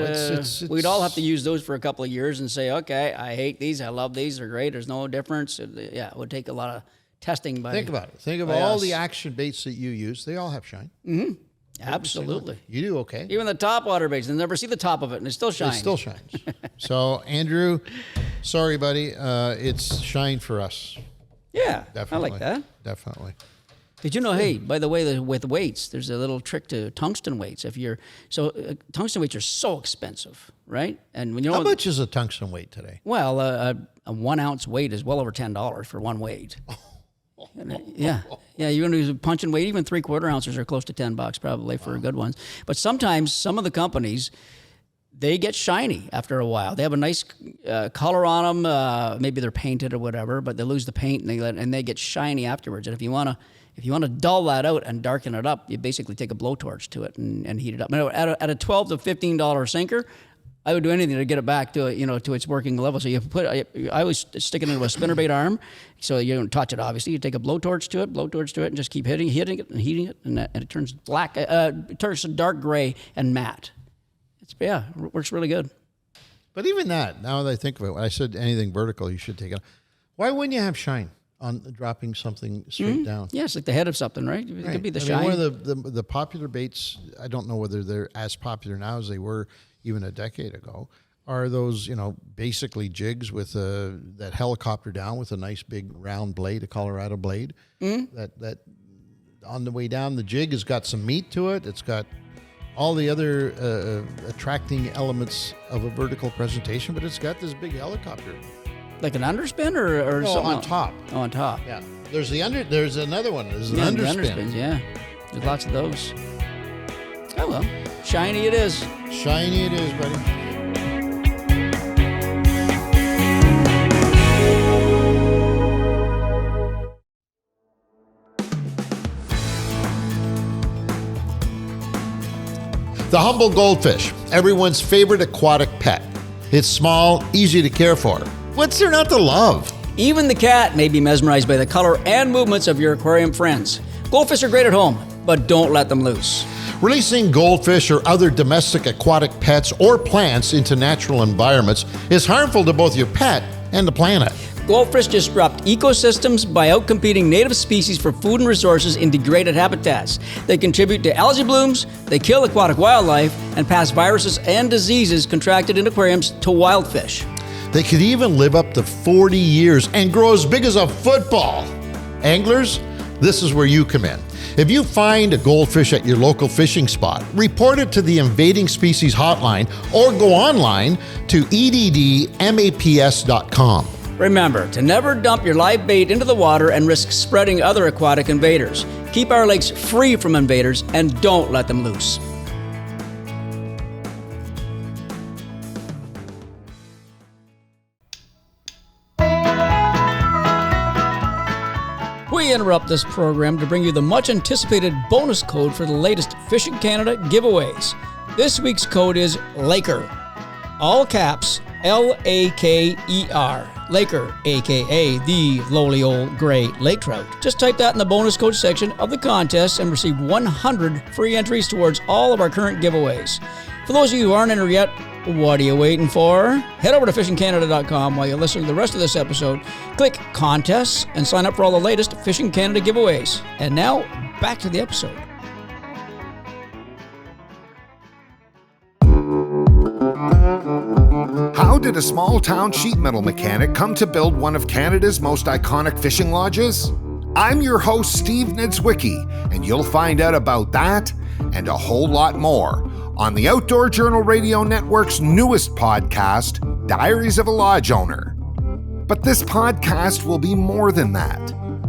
Speaker 3: We'd all have to use those for a couple of years and say, okay, I hate these, I love these, they're great. There's no difference. It would take a lot of testing.
Speaker 2: Think about it. Think of all the action baits that you use. They all have shine.
Speaker 3: Mm-hmm. Absolutely.
Speaker 2: You do okay.
Speaker 3: Even the top water baits, they never see the top of it, and it still shines.
Speaker 2: It still shines. So, Andrew, sorry, buddy. It's shine for us.
Speaker 3: Yeah,
Speaker 2: Definitely.
Speaker 3: I like that.
Speaker 2: Definitely.
Speaker 3: Did you know, hey, by the way, with weights, there's a little trick to tungsten weights. Tungsten weights are so expensive, right? And
Speaker 2: how much is a tungsten weight today?
Speaker 3: Well, a 1 ounce weight is well over $10 for one weight. Yeah, you're going to use a punching weight. Even 3/4 ounces are close to $10 probably for good ones. But sometimes some of the companies, they get shiny after a while. They have a nice color on them. Maybe they're painted or whatever, but they lose the paint and they get shiny afterwards. And if you want to dull that out and darken it up, you basically take a blowtorch to it and heat it up. At a $12 to $15 sinker, I would do anything to get it back to its working level. So I always stick it into a spinnerbait arm, so you don't touch it. Obviously, you take a blowtorch to it, and just keep hitting it and heating it, and it turns black. It turns to dark gray and matte. It works really good.
Speaker 2: But even that, now that I think of it, when I said anything vertical, you should take it. Why wouldn't you have shine on dropping something straight down?
Speaker 3: Yeah, it's like the head of something, right? It could be the shine.
Speaker 2: One of the popular baits, I don't know whether they're as popular now as they were even a decade ago, are those, basically jigs with that helicopter down with a nice big round blade, a Colorado blade. That on the way down, the jig has got some meat to it. It's got all the other attracting elements of a vertical presentation, but it's got this big helicopter.
Speaker 3: Like an underspin or something
Speaker 2: on top.
Speaker 3: Oh, on top.
Speaker 2: Yeah. There's another one. There's an underspin.
Speaker 3: The underspins, yeah. There's lots of those. Oh, well. Shiny it is.
Speaker 2: Shiny it is, buddy. The humble goldfish, everyone's favorite aquatic pet. It's small, easy to care for. What's there not to love?
Speaker 3: Even the cat may be mesmerized by the color and movements of your aquarium friends. Goldfish are great at home, but don't let them loose.
Speaker 2: Releasing goldfish or other domestic aquatic pets or plants into natural environments is harmful to both your pet and the planet.
Speaker 3: Goldfish disrupt ecosystems by outcompeting native species for food and resources in degraded habitats. They contribute to algae blooms, they kill aquatic wildlife, and pass viruses and diseases contracted in aquariums to wild fish.
Speaker 2: They could even live up to 40 years and grow as big as a football. Anglers, this is where you come in. If you find a goldfish at your local fishing spot, report it to the Invading Species Hotline or go online to eddmaps.com.
Speaker 3: Remember to never dump your live bait into the water and risk spreading other aquatic invaders. Keep our lakes free from invaders and don't let them loose. We interrupt this program to bring you the much anticipated bonus code for the latest Fishing Canada giveaways. This week's code is Laker. All caps, L-A-K-E-R. Laker, aka the lowly old gray lake trout. Just type that in the bonus code section of the contest and receive 100 free entries towards all of our current giveaways. For those of you who aren't entered yet, what are you waiting for? Head over to fishingcanada.com while you listen to the rest of this episode. Click contests and sign up for all the latest Fishing Canada giveaways. And now, back to the episode.
Speaker 6: How did a small-town sheet metal mechanic come to build one of Canada's most iconic fishing lodges? I'm your host, Steve Niedzwicki, and you'll find out about that and a whole lot more on the Outdoor Journal Radio Network's newest podcast, Diaries of a Lodge Owner. But this podcast will be more than that.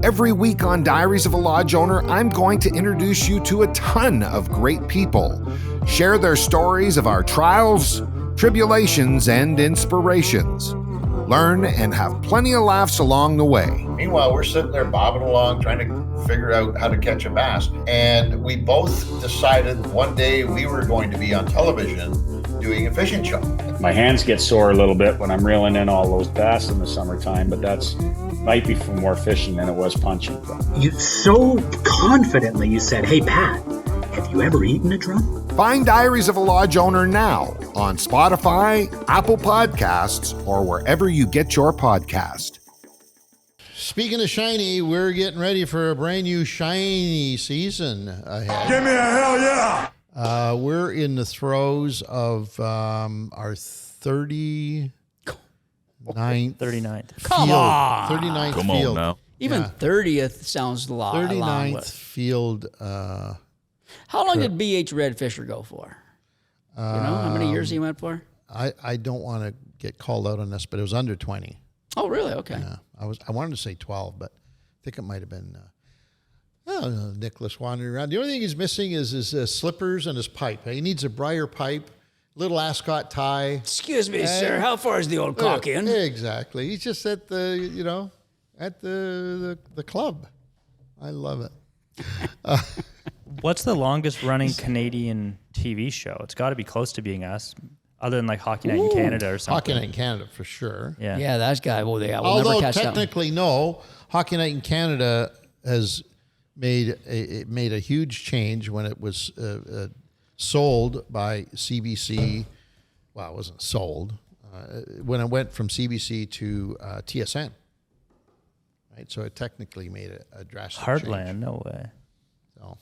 Speaker 6: Every week on Diaries of a Lodge Owner, I'm going to introduce you to a ton of great people, share their stories of our trials, tribulations, and inspirations. Learn and have plenty of laughs along the way.
Speaker 2: Meanwhile, we're sitting there bobbing along trying to figure out how to catch a bass. And we both decided one day we were going to be on television doing a fishing show.
Speaker 7: My hands get sore a little bit when I'm reeling in all those bass in the summertime, but that's might be from more fishing than it was punching.
Speaker 8: You so confidently you said, "Hey Pat, have you ever eaten a drum?"
Speaker 6: Find Diaries of a Lodge Owner now on Spotify, Apple Podcasts, or wherever you get your podcast.
Speaker 2: Speaking of shiny, we're getting ready for a brand new shiny season ahead.
Speaker 9: Give me a hell yeah!
Speaker 2: We're in the throes of our 39th
Speaker 4: 39th.
Speaker 3: Come on.
Speaker 2: 39th
Speaker 1: Come
Speaker 2: field.
Speaker 1: on now.
Speaker 3: Even 30th sounds a lot.
Speaker 2: 39th field.
Speaker 3: How long did B.H. Redfisher go for? You know, how many years he went for?
Speaker 2: I don't want to get called out on this, but it was under 20.
Speaker 3: Oh, really? Okay.
Speaker 2: Yeah, I wanted to say 12, but I think it might have been Nicholas wandering around. The only thing he's missing is his slippers and his pipe. He needs a briar pipe, little ascot tie.
Speaker 3: Excuse me, sir. How far is the old cock in?
Speaker 2: Exactly. He's just at the club. I love it.
Speaker 4: What's the longest running Canadian TV show? It's got to be close to being us, other than like Hockey Night in Canada or something.
Speaker 2: Hockey Night in Canada for sure.
Speaker 4: Yeah.
Speaker 3: Yeah, that guy. Well, we'll
Speaker 2: Although
Speaker 3: never catch that one.
Speaker 2: technically, no, Hockey Night in Canada has made a huge change when it was sold by CBC. Well, it wasn't sold when it went from CBC to TSN. Right, so it technically made a drastic
Speaker 4: Heartland,
Speaker 2: change.
Speaker 4: no way.
Speaker 2: So,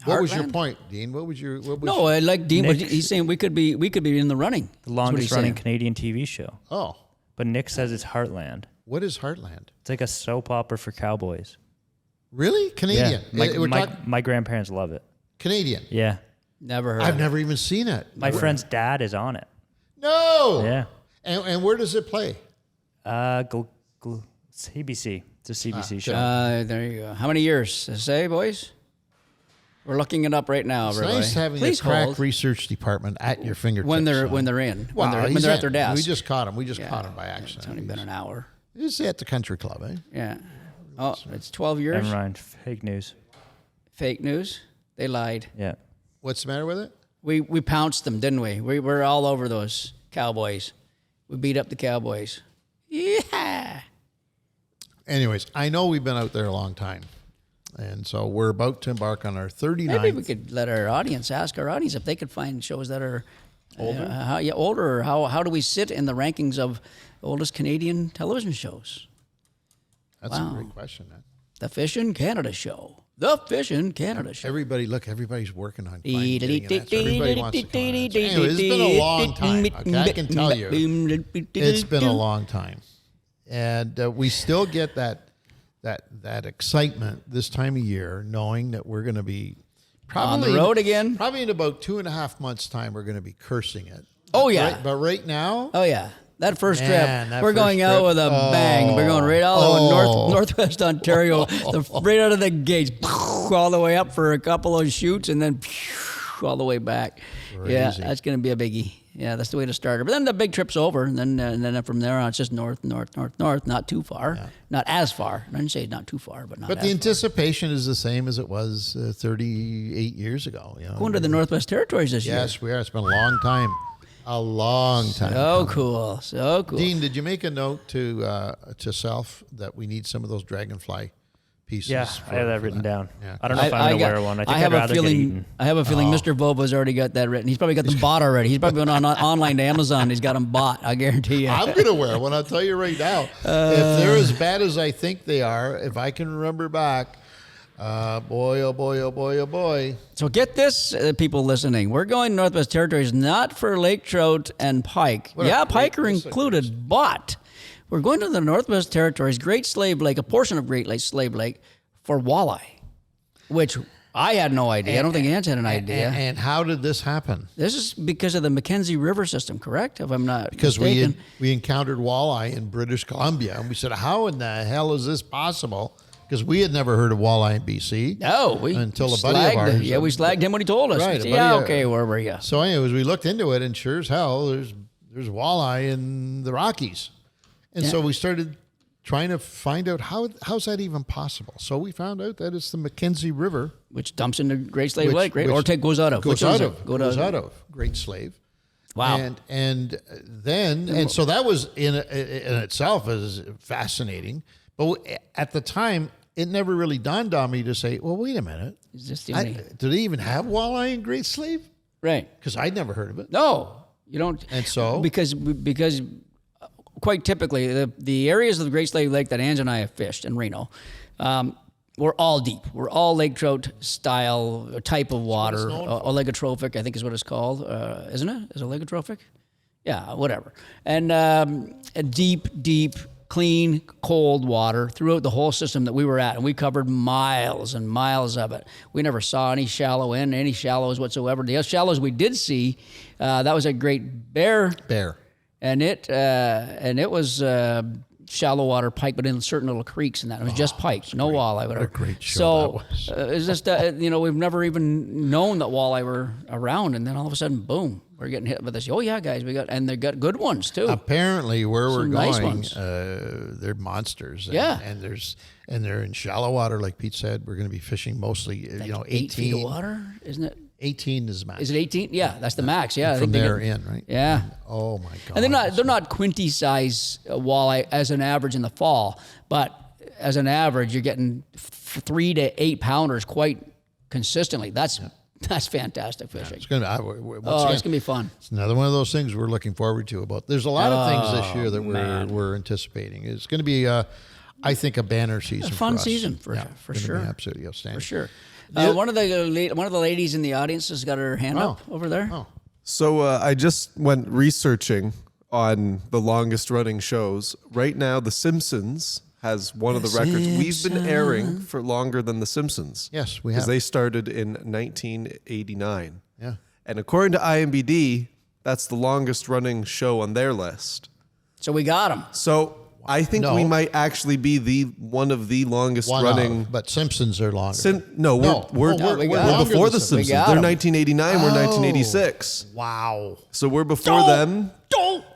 Speaker 2: what was your
Speaker 3: Heartland?
Speaker 2: point, Dean? What was
Speaker 3: No, I like Dean.
Speaker 4: Nick-
Speaker 3: He's saying we could be in the running.
Speaker 4: The
Speaker 3: That's what
Speaker 4: longest
Speaker 3: he's
Speaker 4: running
Speaker 3: saying.
Speaker 4: Canadian TV show.
Speaker 2: Oh,
Speaker 4: But Nick says it's Heartland.
Speaker 2: what is Heartland?
Speaker 4: It's like a soap opera for cowboys.
Speaker 2: Really? Canadian?
Speaker 4: Yeah.
Speaker 2: We're talking
Speaker 4: My grandparents love it.
Speaker 2: Canadian.
Speaker 4: Yeah.
Speaker 3: Never heard.
Speaker 2: I've
Speaker 3: of it.
Speaker 2: never even seen it.
Speaker 4: My friend's dad is on it.
Speaker 2: No.
Speaker 4: Yeah.
Speaker 2: And where does it play?
Speaker 4: It's CBC. It's a CBC show.
Speaker 3: There you go. How many years? Say, boys. We're looking it up right now.
Speaker 2: It's
Speaker 3: everybody.
Speaker 2: nice having
Speaker 3: Please
Speaker 2: the crack
Speaker 3: hold
Speaker 2: research department at your fingertips.
Speaker 3: when they're in.
Speaker 2: Well,
Speaker 3: when
Speaker 2: he's
Speaker 3: they're at
Speaker 2: in.
Speaker 3: their desk.
Speaker 2: We just caught him. We just
Speaker 3: Yeah.
Speaker 2: caught him by
Speaker 3: It's only
Speaker 2: accident.
Speaker 3: been an hour.
Speaker 2: He's at the country club, eh?
Speaker 3: Yeah. Oh, it's 12 years.
Speaker 4: Never mind. Fake news.
Speaker 3: Fake news. They lied.
Speaker 4: Yeah.
Speaker 2: What's the matter with it?
Speaker 3: We pounced them, didn't we? We were all over those Cowboys. We beat up the Cowboys. Yeah.
Speaker 2: Anyways, I know we've been out there a long time. And so we're about to embark on our 39th.
Speaker 3: Maybe we could let our audience ask our audience if they could find shows that are older. Older, or how do we sit in the rankings of oldest Canadian television shows?
Speaker 2: That's a great question, man.
Speaker 3: The Fish in Canada Show. The Fish in Canada Show.
Speaker 2: Everybody's working on getting an answer. Everybody wants to come on an answer. Anyway, it's been a long time. Okay? I can tell you, it's been a long time, and we still get that excitement this time of year, knowing that we're going to be probably
Speaker 3: on the road again.
Speaker 2: Probably in about 2.5 months' time, we're going to be cursing it.
Speaker 3: Oh yeah,
Speaker 2: but right now,
Speaker 3: oh yeah. That first trip, we're going out with a bang. We're going right all over northwest Ontario, right out of the gates, all the way up for a couple of shoots, and then all the way back. Crazy. Yeah, that's going to be a biggie. Yeah, that's the way to start it. But then the big trip's over, and then from there on, it's just north, not too far, not as far. I didn't say not too far, but not. But
Speaker 2: the anticipation is the same as it was 38 years ago. You know?
Speaker 3: Going to the Northwest Territories this year.
Speaker 2: Yes, we are. It's been a long time. A long time.
Speaker 3: So cool. So cool.
Speaker 2: Dean, did you make a note to self that we need some of those dragonfly pieces?
Speaker 4: Yeah, I have that written down. Yeah. I don't know if I'm going to wear one. I think
Speaker 3: I'd rather
Speaker 4: get eaten.
Speaker 3: I have a feeling Mr. Boba's already got that written. He's probably got them bought already. He's probably been online to Amazon. He's got them bought. I guarantee you.
Speaker 2: I'm going to wear one. I'll tell you right now. If they're as bad as I think they are, if I can remember back, boy, oh boy, oh boy, oh boy.
Speaker 3: So get this, people listening. We're going Northwest Territories not for lake trout and pike. Pike are included, but we're going to the Northwest Territories, Great Slave Lake, a portion of Great Slave Lake, for walleye, which I had no idea. I don't think Ange had an idea.
Speaker 2: And how did this happen?
Speaker 3: This is because of the Mackenzie River system, correct? If I'm not mistaken.
Speaker 2: we encountered walleye in British Columbia, and we said, how in the hell is this possible? Because we had never heard of walleye in BC.
Speaker 3: No,
Speaker 2: until a buddy of ours.
Speaker 3: Yeah, we slagged him when he told us.
Speaker 2: Right.
Speaker 3: Where were you?
Speaker 2: So anyways, we looked into it, and sure as hell, there's walleye in the Rockies. And so we started trying to find out how's that even possible. So we found out that it's the Mackenzie River.
Speaker 3: Which dumps into Great Slave Lake, right? Or goes out of.
Speaker 2: Goes out of Great Slave.
Speaker 3: Wow.
Speaker 2: And so that was in itself is fascinating. But at the time, it never really dawned on me to say, well, wait a minute.
Speaker 3: Is this
Speaker 2: do they even have walleye in Great Slave?
Speaker 3: Right.
Speaker 2: Because I'd never heard of it.
Speaker 3: No, you don't.
Speaker 2: And so?
Speaker 3: Because quite typically, the areas of the Great Slave Lake that Ange and I have fished in Reno, we're all deep. We're all lake trout style type of water. Oligotrophic, I think is what it's called. Isn't it? Is it oligotrophic? Yeah, whatever. And a deep, clean, cold water throughout the whole system that we were at. And we covered miles and miles of it. We never saw any any shallows whatsoever. The shallows we did see, that was a Great Bear. And it was shallow water pike, but in certain little creeks and that. It was just pike, no walleye.
Speaker 2: What a great show that was.
Speaker 3: It's just, we've never even known that walleye were around. And then all of a sudden, boom, we're getting hit with this. Oh, yeah, guys, and they got good ones, too.
Speaker 2: Apparently, where we're going,
Speaker 3: nice ones.
Speaker 2: They're monsters.
Speaker 3: And
Speaker 2: they're in shallow water, like Pete said. We're going to be fishing mostly, 18
Speaker 3: 8 feet of water, isn't it?
Speaker 2: 18 is the max.
Speaker 3: Is it 18? Yeah, that's the max. Yeah,
Speaker 2: from there in, right?
Speaker 3: Yeah.
Speaker 2: Oh my God.
Speaker 3: And they're not quinty size walleye as an average in the fall, but as an average, you're getting 3 to 8 pounders quite consistently. That's fantastic fishing.
Speaker 2: It's gonna
Speaker 3: it's gonna be fun.
Speaker 2: It's another one of those things we're looking forward to. There's a lot of things this year that we're anticipating. It's going to be, I think, a banner season.
Speaker 3: A fun
Speaker 2: for us.
Speaker 3: Season for sure.
Speaker 2: Absolutely outstanding.
Speaker 3: For sure. One of the ladies in the audience has got her hand up over there.
Speaker 2: Oh.
Speaker 9: So I just went researching on the longest running shows. Right now, The Simpsons has one of the records. We've been airing for longer than The Simpsons.
Speaker 2: Yes, we have.
Speaker 9: Because they started in 1989.
Speaker 2: Yeah.
Speaker 9: And according to IMDb, that's the longest running show on their list.
Speaker 3: So we got them.
Speaker 9: So I think we might actually be one of the longest running.
Speaker 2: But Simpsons are longer.
Speaker 9: We're before the Simpsons. They're 1989. We're 1986.
Speaker 2: Wow.
Speaker 9: So we're before them.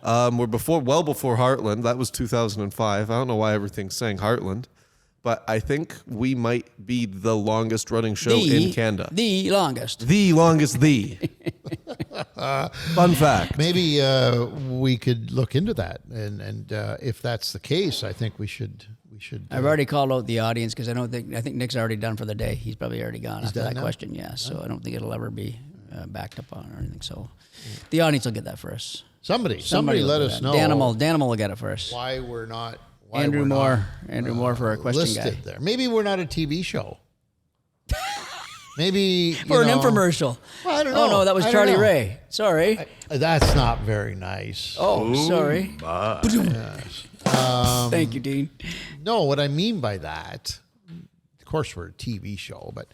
Speaker 9: We're well before Heartland. That was 2005. I don't know why everything's saying Heartland, but I think we might be the longest running show in Canada.
Speaker 3: The longest.
Speaker 9: Fun fact.
Speaker 2: Maybe we could look into that, and if that's the case, I think we should.
Speaker 3: I've already called out the audience because I think Nick's already done for the day. He's probably already gone after that question. Yeah, so I don't think it'll ever be backed up on or anything. So the audience will get that for us.
Speaker 2: Somebody let us know.
Speaker 3: Danimal will get it first.
Speaker 2: Why we're not.
Speaker 3: Andrew Moore for our question
Speaker 2: listed
Speaker 3: guy.
Speaker 2: There. Maybe we're not a TV show. Maybe
Speaker 3: for an infomercial.
Speaker 2: Well, I don't know.
Speaker 3: Oh no, that was Charlie Ray. Sorry.
Speaker 2: That's not very nice.
Speaker 3: Oh, sorry. Thank you, Dean.
Speaker 2: No, what I mean by that, of course, we're a TV show, but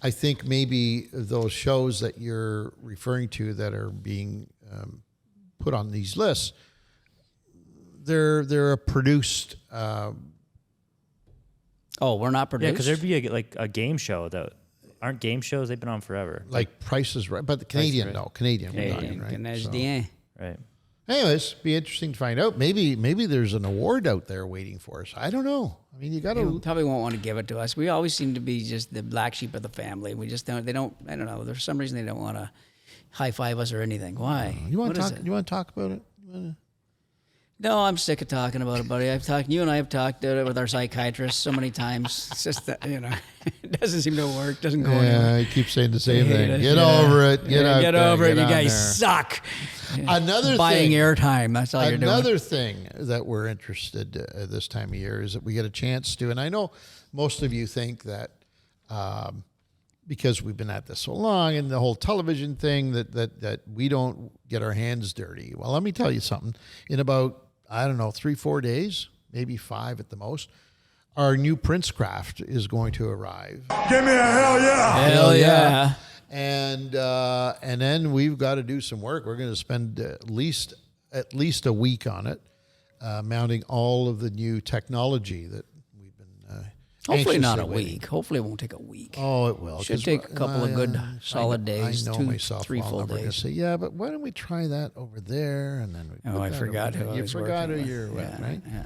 Speaker 2: I think maybe those shows that you're referring to that are being put on these lists, they're a produced.
Speaker 3: We're not produced.
Speaker 4: Yeah, because there'd be a game show that aren't game shows. They've been on forever.
Speaker 2: Like Price is Right, but the Canadian, no, Canadian, we're talking, right?
Speaker 3: Canadian.
Speaker 4: Right.
Speaker 2: Anyways, be interesting to find out. Maybe there's an award out there waiting for us. I don't know. I mean, you got to
Speaker 3: probably won't want to give it to us. We always seem to be just the black sheep of the family. We just don't. They don't. I don't know. There's some reason they don't want to high five us or anything. Why?
Speaker 2: You want to talk? You want to talk about it?
Speaker 3: No, I'm sick of talking about it, buddy. You and I have talked about it with our psychiatrist so many times. It's just that, it doesn't seem to work. Doesn't go anywhere.
Speaker 2: Yeah, I keep saying the same thing. Get over it. Get over it.
Speaker 3: You guys suck.
Speaker 2: Another
Speaker 3: buying
Speaker 2: thing,
Speaker 3: airtime. That's all you're doing.
Speaker 2: Another thing that we're interested this time of year is that we get a chance to, and I know most of you think that because we've been at this so long and the whole television thing that we don't get our hands dirty. Well, let me tell you something. In about 3-4 days, maybe 5 at the most, our new Princecraft is going to arrive.
Speaker 10: Give me a hell yeah!
Speaker 3: Hell yeah!
Speaker 2: And then we've got to do some work. We're going to spend at least a week on it, mounting all of the new technology that we've been.
Speaker 3: Hopefully not a
Speaker 2: waiting.
Speaker 3: week. Hopefully it won't take a week.
Speaker 2: Oh, it will.
Speaker 3: Should take a couple of good solid days.
Speaker 2: I know
Speaker 3: 2,
Speaker 2: myself
Speaker 3: 3 full
Speaker 2: days.
Speaker 3: days.
Speaker 2: Say, yeah, but why don't we try that over there? And then
Speaker 3: I forgot who
Speaker 2: you forgot who you're with, right?
Speaker 3: Yeah.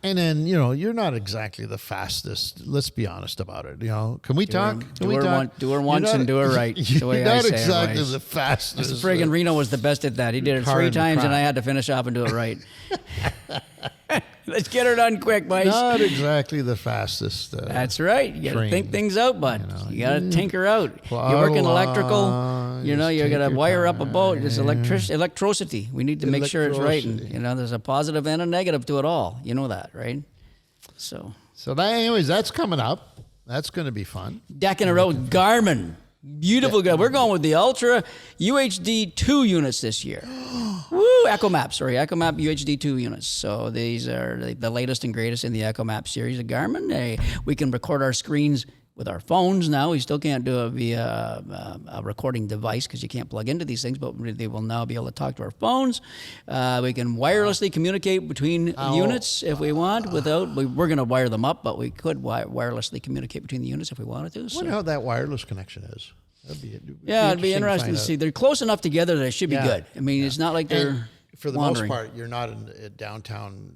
Speaker 2: And then you're not exactly the fastest. Let's be honest about it. Can we talk?
Speaker 3: Do her once and do her right. The way
Speaker 2: You're
Speaker 3: I
Speaker 2: not
Speaker 3: say
Speaker 2: exactly
Speaker 3: it,
Speaker 2: the fastest.
Speaker 3: Mr. friggin' Reno was the best at that. He did it 3 times, and I had to finish off and do it right. Let's get her done quick, boys.
Speaker 2: Not exactly the fastest.
Speaker 3: That's right. You got to think things out, bud. You got to tinker out. You're working electrical. You're going to wire up a boat. There's electricity. We need to make sure it's right. And, there's a positive and a negative to it all. You know that, right? So
Speaker 2: anyways, that's coming up. That's going to be fun.
Speaker 3: Decking it out with Garmin. Beautiful guy. We're going with the Ultra UHD 2 units this year. Woo! EchoMap UHD 2 units. So these are the latest and greatest in the EchoMap series of Garmin. We can record our screens with our phones now. We still can't do it via a recording device because you can't plug into these things, but they will now be able to talk to our phones. We can wirelessly communicate between units if we want. We're going to wire them up, but we could wirelessly communicate between the units if we wanted to.
Speaker 2: I wonder how that wireless connection is.
Speaker 3: It'd be interesting to see. They're close enough together that it should be good. I mean, it's not like they're
Speaker 2: for the
Speaker 3: wandering.
Speaker 2: most part, you're not in a downtown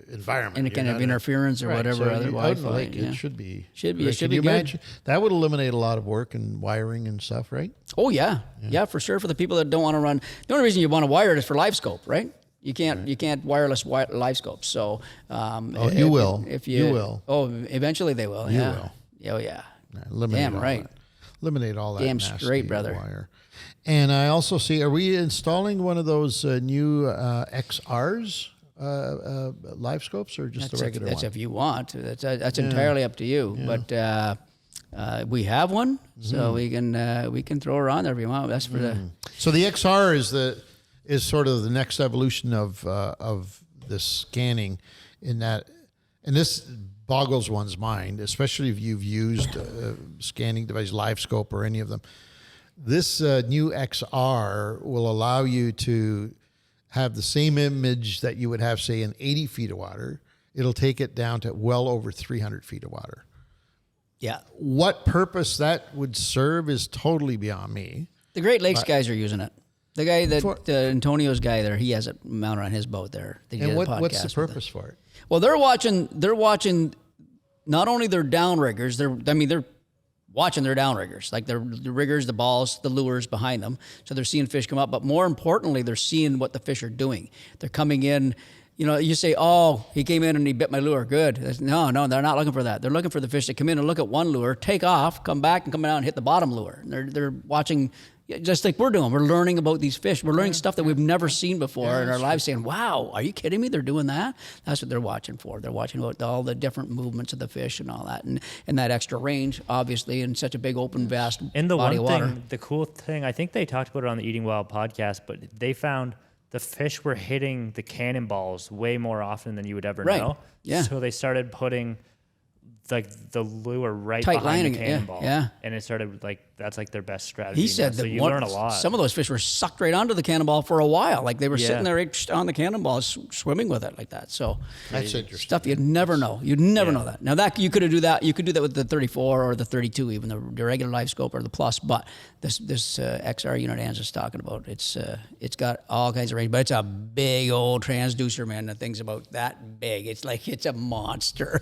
Speaker 2: environment.
Speaker 3: Any kind of interference or whatever
Speaker 2: so
Speaker 3: other Wi-Fi.
Speaker 2: It should be.
Speaker 3: It should be good.
Speaker 2: That would eliminate a lot of work and wiring and stuff, right?
Speaker 3: Oh yeah, for sure. For the people that don't want to run, the only reason you want to wire it is for live scope, right? You can't wireless live scope. So
Speaker 2: you will.
Speaker 3: You will. Oh, eventually they will.
Speaker 2: You
Speaker 3: will.
Speaker 2: Oh
Speaker 3: yeah.
Speaker 2: Damn right. Eliminate all that.
Speaker 3: Damn straight, brother.
Speaker 2: Wire. And I also see, are we installing one of those new XRs? Live scopes or just the regular one?
Speaker 3: That's if you want. That's entirely up to you. Yeah. But we have one, so we can throw her on there if you want. That's for the.
Speaker 2: So the XR is sort of the next evolution of this scanning, in that, and this boggles one's mind, especially if you've used scanning device, live scope, or any of them. This new XR will allow you to have the same image that you would have, say, in 80 feet of water. It'll take it down to well over 300 feet of water.
Speaker 3: Yeah.
Speaker 2: What purpose that would serve is totally beyond me.
Speaker 3: The Great Lakes guys are using it. The guy Antonio's guy there, he has it mounted on his boat there.
Speaker 2: And what's the purpose for it?
Speaker 3: Well, they're watching not only their downriggers, they're watching their downriggers, like the riggers, the balls, the lures behind them. So they're seeing fish come up, but more importantly, they're seeing what the fish are doing. They're coming in You say, oh, he came in and he bit my lure. Good. No, they're not looking for that. They're looking for the fish to come in and look at one lure, take off, come back and come out and hit the bottom lure. And they're watching, just like we're doing. We're learning about these fish. We're learning stuff that we've never seen before in our lives, saying, wow, are you kidding me? They're doing that? That's what they're watching for. They're watching about all the different movements of the fish and all that. And that extra range, obviously, in such a big, open, vast body of water.
Speaker 4: The cool thing, I think they talked about it on the Eating Wild podcast, but they found the fish were hitting the cannonballs way more often than you would ever know.
Speaker 3: Yeah.
Speaker 4: So they started putting like the lure right
Speaker 3: Tight
Speaker 4: behind
Speaker 3: lining,
Speaker 4: the cannonball.
Speaker 3: yeah.
Speaker 4: And it started that's like their best strategy.
Speaker 3: He said
Speaker 4: so
Speaker 3: that
Speaker 4: you learn a lot.
Speaker 3: Some of those fish were sucked right onto the cannonball for a while. Like they were sitting there right on the cannonball, swimming with it like that. So
Speaker 2: That's interesting.
Speaker 3: stuff you'd never know. You'd never know that. Now that you could do that. You could do that with the 34 or the 32, even the regular live scope or the plus. But this XR unit Angela's talking about, it's got all kinds of range, but it's a big old transducer, man. The thing's about that big. It's like it's a monster.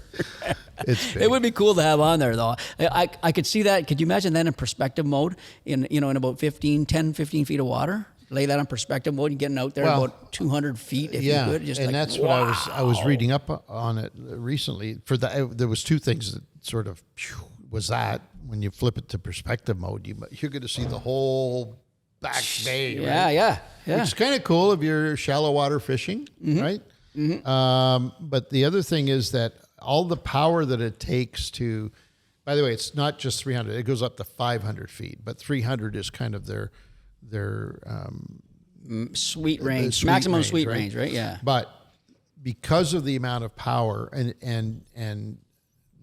Speaker 2: It's big.
Speaker 3: It would be cool to have on there, though. I could see that. Could you imagine that in perspective mode in about 10, 15 feet of water? Lay that on perspective mode and getting out there about 200 feet if you could. Just
Speaker 2: and
Speaker 3: like,
Speaker 2: that's what I was reading up on it recently. For that, there was two things that sort of was that when you flip it to perspective mode, you're going to see the whole back bay.
Speaker 3: Yeah,
Speaker 2: right?
Speaker 3: yeah.
Speaker 2: Which is kind of cool if you're shallow water fishing, right? Mm-hmm. But the other thing is that all the power that it takes to, by the way, it's not just 300. It goes up to 500 feet, but 300 is kind of their
Speaker 3: sweet range,
Speaker 2: sweet
Speaker 3: maximum
Speaker 2: range,
Speaker 3: sweet
Speaker 2: right?
Speaker 3: range, right? Yeah.
Speaker 2: But because of the amount of power and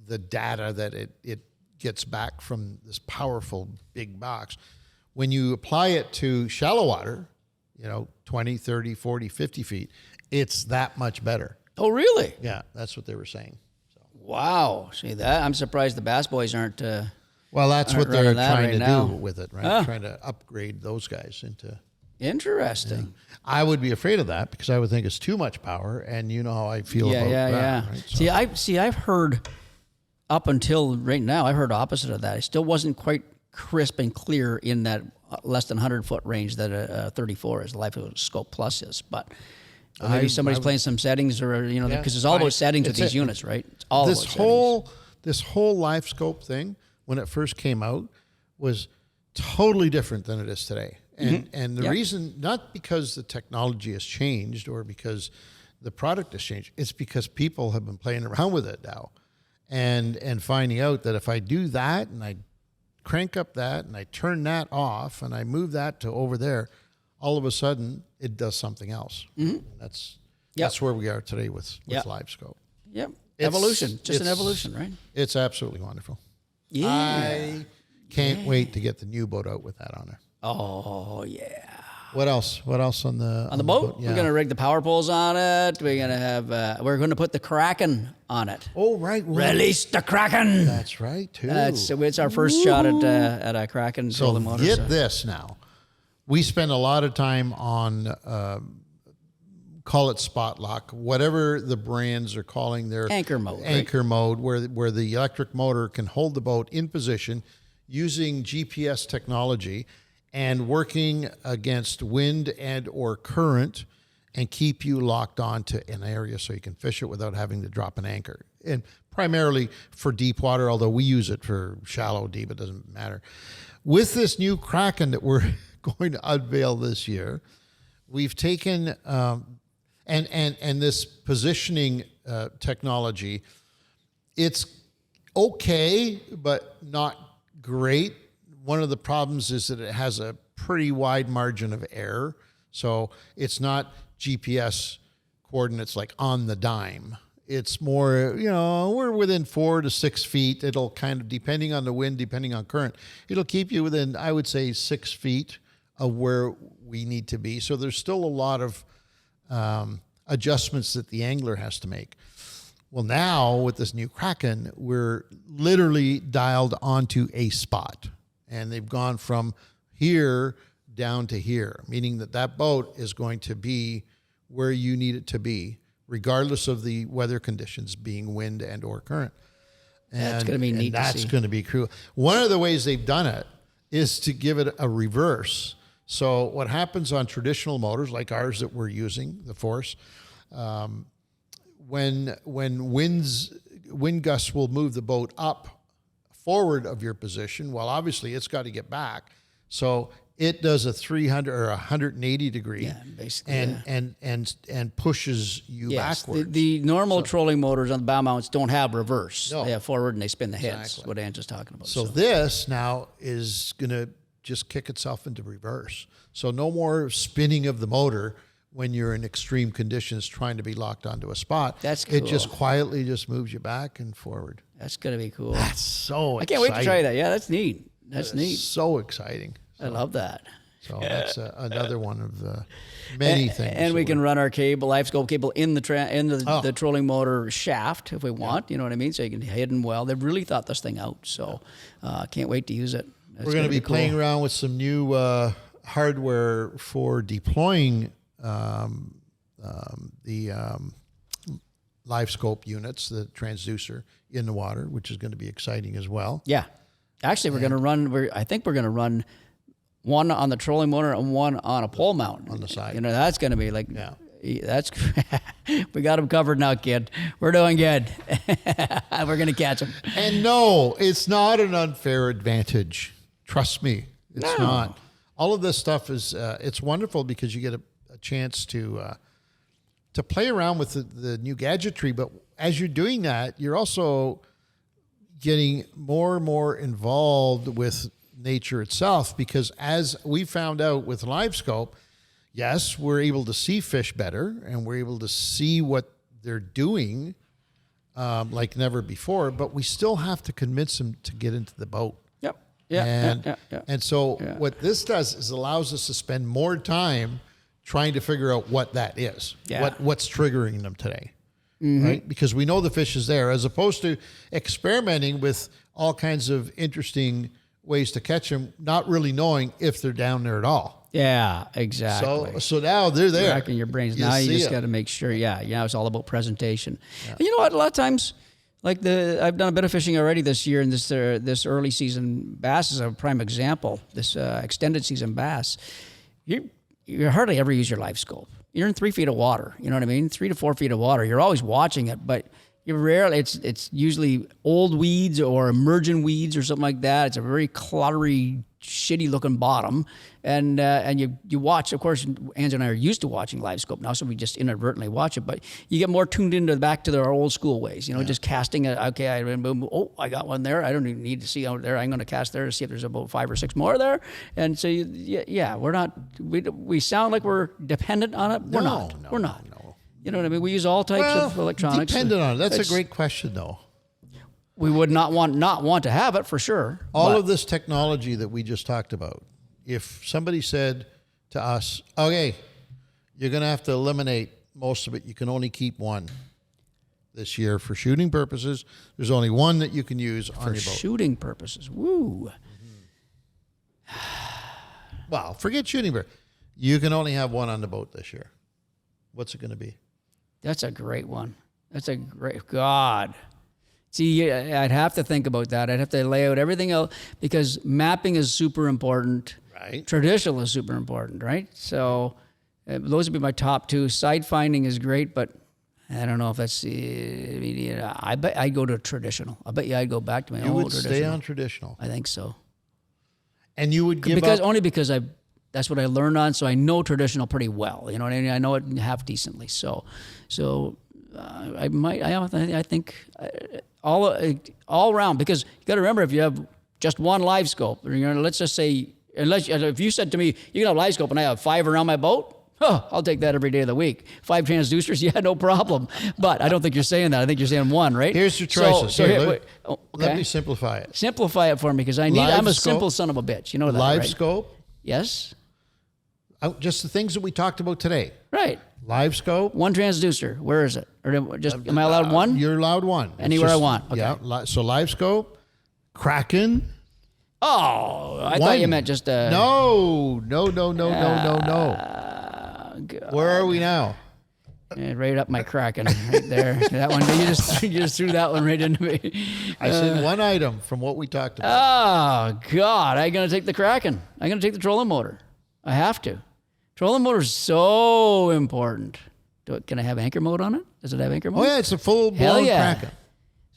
Speaker 2: the data that it gets back from this powerful big box, when you apply it to shallow water, 20, 30, 40, 50 feet, it's that much better.
Speaker 3: Oh, really?
Speaker 2: Yeah, that's what they were saying.
Speaker 3: Wow. See that? I'm surprised the Bass Boys aren't.
Speaker 2: Well, that's what they're trying to
Speaker 3: now.
Speaker 2: do with it, right? Trying to upgrade those guys into.
Speaker 3: Interesting.
Speaker 2: Yeah. I would be afraid of that because I would think it's too much power, and you know how I feel about that. Right? So,
Speaker 3: I've heard up until right now, I've heard opposite of that. It still wasn't quite crisp and clear in that less than 100-foot range that a 34 is, Life Scope Plus is, but. Maybe somebody's playing some settings, or because it's all about settings with these units, right? It's all
Speaker 2: this
Speaker 3: about
Speaker 2: whole this whole live scope thing when it first came out was totally different than it is today, and the reason, not because the technology has changed or because the product has changed, it's because people have been playing around with it now, and finding out that if I do that and I crank up that and I turn that off and I move that to over there, all of a sudden it does something else. Mm-hmm. That's where we are today with live scope.
Speaker 3: Yep. Evolution. Just an evolution, right?
Speaker 2: It's absolutely wonderful.
Speaker 3: Yeah.
Speaker 2: I can't wait to get the new boat out with that on it.
Speaker 3: Oh, yeah.
Speaker 2: What else? What else on the
Speaker 3: boat?
Speaker 2: Yeah.
Speaker 3: We're going to rig the power poles on it. We're going to have, we're going to put the Kraken on it.
Speaker 2: Oh, right.
Speaker 3: Release the Kraken.
Speaker 2: That's right, too.
Speaker 3: It's our first shot at a Kraken trolling motor.
Speaker 2: Get this now. We spend a lot of time on, call it spot lock, whatever the brands are calling their
Speaker 3: anchor mode.
Speaker 2: Anchor mode, where the electric motor can hold the boat in position using GPS technology and working against wind and or current and keep you locked onto an area so you can fish it without having to drop an anchor. And primarily for deep water, although we use it for shallow, deep, it doesn't matter. With this new Kraken that we're going to unveil this year, we've taken and this positioning technology. It's okay, but not great. One of the problems is that it has a pretty wide margin of error, so it's not GPS coordinates like on the dime. It's more, we're within 4 to 6 feet. It'll kind of, depending on the wind, depending on current, it'll keep you within, I would say, 6 feet of where we need to be. So there's still a lot of adjustments that the angler has to make. Well, now with this new Kraken, we're literally dialed onto a spot, and they've gone from here down to here, meaning that boat is going to be where you need it to be, regardless of the weather conditions, being wind and or current. And
Speaker 3: that's going to be neat.
Speaker 2: That's going to be cool. One of the ways they've done it is to give it a reverse. So what happens on traditional motors like ours that we're using, the Force, when wind gusts will move the boat up forward of your position, well, obviously it's got to get back. So it does a 300 or 180 degree,
Speaker 3: basically,
Speaker 2: and pushes you backwards.
Speaker 3: The normal trolling motors on the bow mounts don't have reverse.
Speaker 2: No.
Speaker 3: They have forward and they spin the heads.
Speaker 2: Exactly.
Speaker 3: What Ange is talking about.
Speaker 2: So this now is going to just kick itself into reverse. So no more spinning of the motor when you're in extreme conditions trying to be locked onto a spot.
Speaker 3: That's
Speaker 2: It
Speaker 3: cool.
Speaker 2: just quietly just moves you back and forward.
Speaker 3: That's going to be cool.
Speaker 2: That's so
Speaker 3: I
Speaker 2: exciting.
Speaker 3: can't wait to try that. Yeah, that's neat. That's neat.
Speaker 2: So exciting.
Speaker 3: I love that.
Speaker 2: So that's another one of the many things.
Speaker 3: And we can run our cable, live scope cable in the the
Speaker 2: Oh.
Speaker 3: trolling motor shaft if we want. You know what I mean? So you can hidden well. They've really thought this thing out. So can't wait to use it. That's
Speaker 2: We're going to be
Speaker 3: cool.
Speaker 2: playing around with some new hardware for deploying the live scope units, the transducer in the water, which is going to be exciting as well.
Speaker 3: Yeah. Actually, we're going to run. I think we're going to run one on the trolling motor and one on a pole mount
Speaker 2: on the side.
Speaker 3: You know, that's going to be like, that's we got them covered now, kid. We're doing good. We're going to catch them.
Speaker 2: And no, it's not an unfair advantage. Trust me, it's not. All of this stuff is it's wonderful because you get a chance to play around with the new gadgetry. But as you're doing that, you're also getting more and more involved with nature itself, because as we found out with LiveScope, yes, we're able to see fish better and we're able to see what they're doing like never before, but we still have to convince them to get into the boat.
Speaker 3: Yep. Yeah.
Speaker 2: And so what this does is allows us to spend more time trying to figure out what that is, what's triggering them today. Right? Because we know the fish is there, as opposed to experimenting with all kinds of interesting ways to catch them, not really knowing if they're down there at all.
Speaker 3: Yeah, exactly.
Speaker 2: So now they're there.
Speaker 3: Racking your brains. Now you just got to make sure. Yeah, it's all about presentation. And you know what? A lot of times, like I've done a bit of fishing already this year, and this early season bass is a prime example. This extended season bass, you hardly ever use your live scope. You're in 3 feet of water. You know what I mean? 3 to 4 feet of water. You're always watching it, but you rarely. It's usually old weeds or emergent weeds or something like that. It's a very cluttery, shitty looking bottom, and you watch. Of course, Angela and I are used to watching live scope now, so we just inadvertently watch it. But you get more tuned into back to our old school ways. You know, just casting it. Okay, I got one there. I don't even need to see out there. I'm going to cast there to see if there's about 5 or 6 more there. And so we're not. We sound like we're dependent on it. We're not. We're not. You know what I mean? We use all types of electronics.
Speaker 2: Dependent on it. That's a great question, though.
Speaker 3: We would not want to have it for sure.
Speaker 2: All of this technology that we just talked about, if somebody said to us, okay, you're going to have to eliminate most of it. You can only keep one this year for shooting purposes. There's only one that you can use on your boat.
Speaker 3: For shooting purposes. Woo.
Speaker 2: Well, forget shooting purposes. You can only have one on the boat this year. What's it going to be?
Speaker 3: That's a great one. That's a great, God. See, I'd have to think about that. I'd have to lay out everything else, because mapping is super important.
Speaker 2: Right.
Speaker 3: Traditional is super important, right? So those would be my top 2. Side finding is great, but I don't know if that's, I bet I'd go to traditional. I bet I'd go back to my old traditional.
Speaker 2: You would stay on traditional.
Speaker 3: I think so.
Speaker 2: And you would give up?
Speaker 3: Only because that's what I learned on, so I know traditional pretty well. You know what I mean? I know it half decently. So I think all around, because you got to remember, if you have just one live scope, let's just say, if you said to me, you can have live scope and I have 5 around my boat, I'll take that every day of the week. 5 transducers, yeah, no problem. But I don't think you're saying that. I think you're saying 1, right?
Speaker 2: Here's your choices. Let me
Speaker 3: okay.
Speaker 2: simplify it.
Speaker 3: Simplify it for me, because I'm a simple son of a bitch. You know that,
Speaker 2: live
Speaker 3: right?
Speaker 2: scope.
Speaker 3: Yes.
Speaker 2: Just the things that we talked about today.
Speaker 3: Right.
Speaker 2: Live scope.
Speaker 3: 1 transducer. Where is it? Or am I allowed 1?
Speaker 2: You're allowed 1.
Speaker 3: Anywhere I want. Okay.
Speaker 2: Yeah. So live scope, Kraken.
Speaker 3: Oh, I thought you meant just
Speaker 2: No. Where are we now?
Speaker 3: Right up my Kraken, right there. That one. You just threw that one right into me.
Speaker 2: I said 1 item from what we talked about.
Speaker 3: Oh God! I'm gonna take the Kraken. I'm gonna take the trolling motor. I have to. Trolling motor is so important. Can I have anchor mode on it? Does it have anchor mode?
Speaker 2: Oh yeah, it's a full
Speaker 3: Hell
Speaker 2: blown
Speaker 3: yeah.
Speaker 2: Kraken.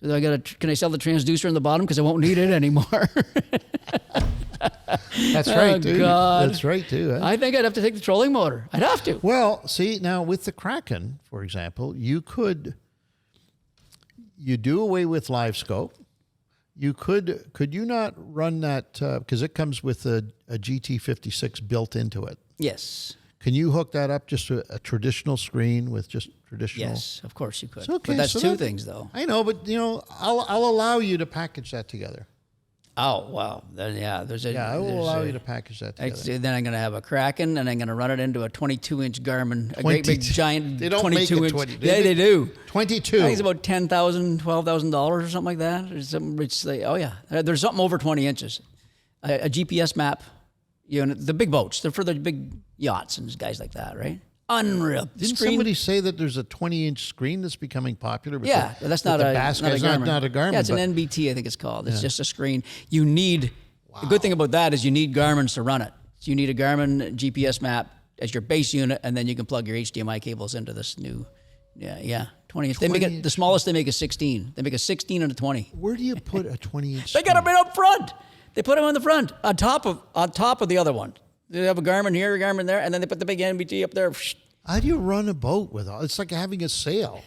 Speaker 3: So can I sell the transducer in the bottom because I won't need it anymore?
Speaker 2: That's right,
Speaker 3: Oh,
Speaker 2: dude.
Speaker 3: God.
Speaker 2: That's right too. Huh?
Speaker 3: I think I'd have to take the trolling motor. I'd have to.
Speaker 2: Well, see now with the Kraken, for example, you do away with live scope. You could you not run that because it comes with a GT56 built into it?
Speaker 3: Yes.
Speaker 2: Can you hook that up just to a traditional screen with just traditional?
Speaker 3: Yes, of course you could.
Speaker 2: It's okay,
Speaker 3: But that's
Speaker 2: so
Speaker 3: two
Speaker 2: that-
Speaker 3: things, though.
Speaker 2: I know, but I'll allow you to package that together.
Speaker 3: Oh, wow. Then, I
Speaker 2: will allow you to package that together.
Speaker 3: Then I'm going to have a Kraken, and I'm going to run it into a 22-inch Garmin, a great big
Speaker 2: 22
Speaker 3: giant
Speaker 2: They don't
Speaker 3: 22
Speaker 2: make it
Speaker 3: inch.
Speaker 2: 20, do
Speaker 3: Yeah,
Speaker 2: they?
Speaker 3: they do.
Speaker 2: 22.
Speaker 3: I think it's about $10,000, $12,000 or something like that. Or something, it's like, oh yeah, there's something over 20 inches. A GPS map, the big boats. They're for the big yachts and guys like that, right? Unreal.
Speaker 2: Didn't somebody say that there's a 20-inch screen that's becoming popular? With
Speaker 3: Yeah,
Speaker 2: the,
Speaker 3: that's
Speaker 2: with
Speaker 3: not
Speaker 2: the
Speaker 3: a
Speaker 2: basket?
Speaker 3: Not a Garmin.
Speaker 2: Not a Garmin.
Speaker 3: Yeah, it's an
Speaker 2: but-
Speaker 3: NBT, I think it's called. It's just a screen. You need. The good thing about that is you need Garmins to run it. So you need a Garmin GPS map as your base unit, and then you can plug your HDMI cables into this new. 20 inch. They make it the smallest. They make is 16. They make a 16 and a 20.
Speaker 2: Where do you put a 20-inch?
Speaker 3: They got them right up front. They put them on the front, on top of the other one. They have a Garmin here, a Garmin there, and then they put the big NBT up there.
Speaker 2: How do you run a boat with all? It's like having a sail,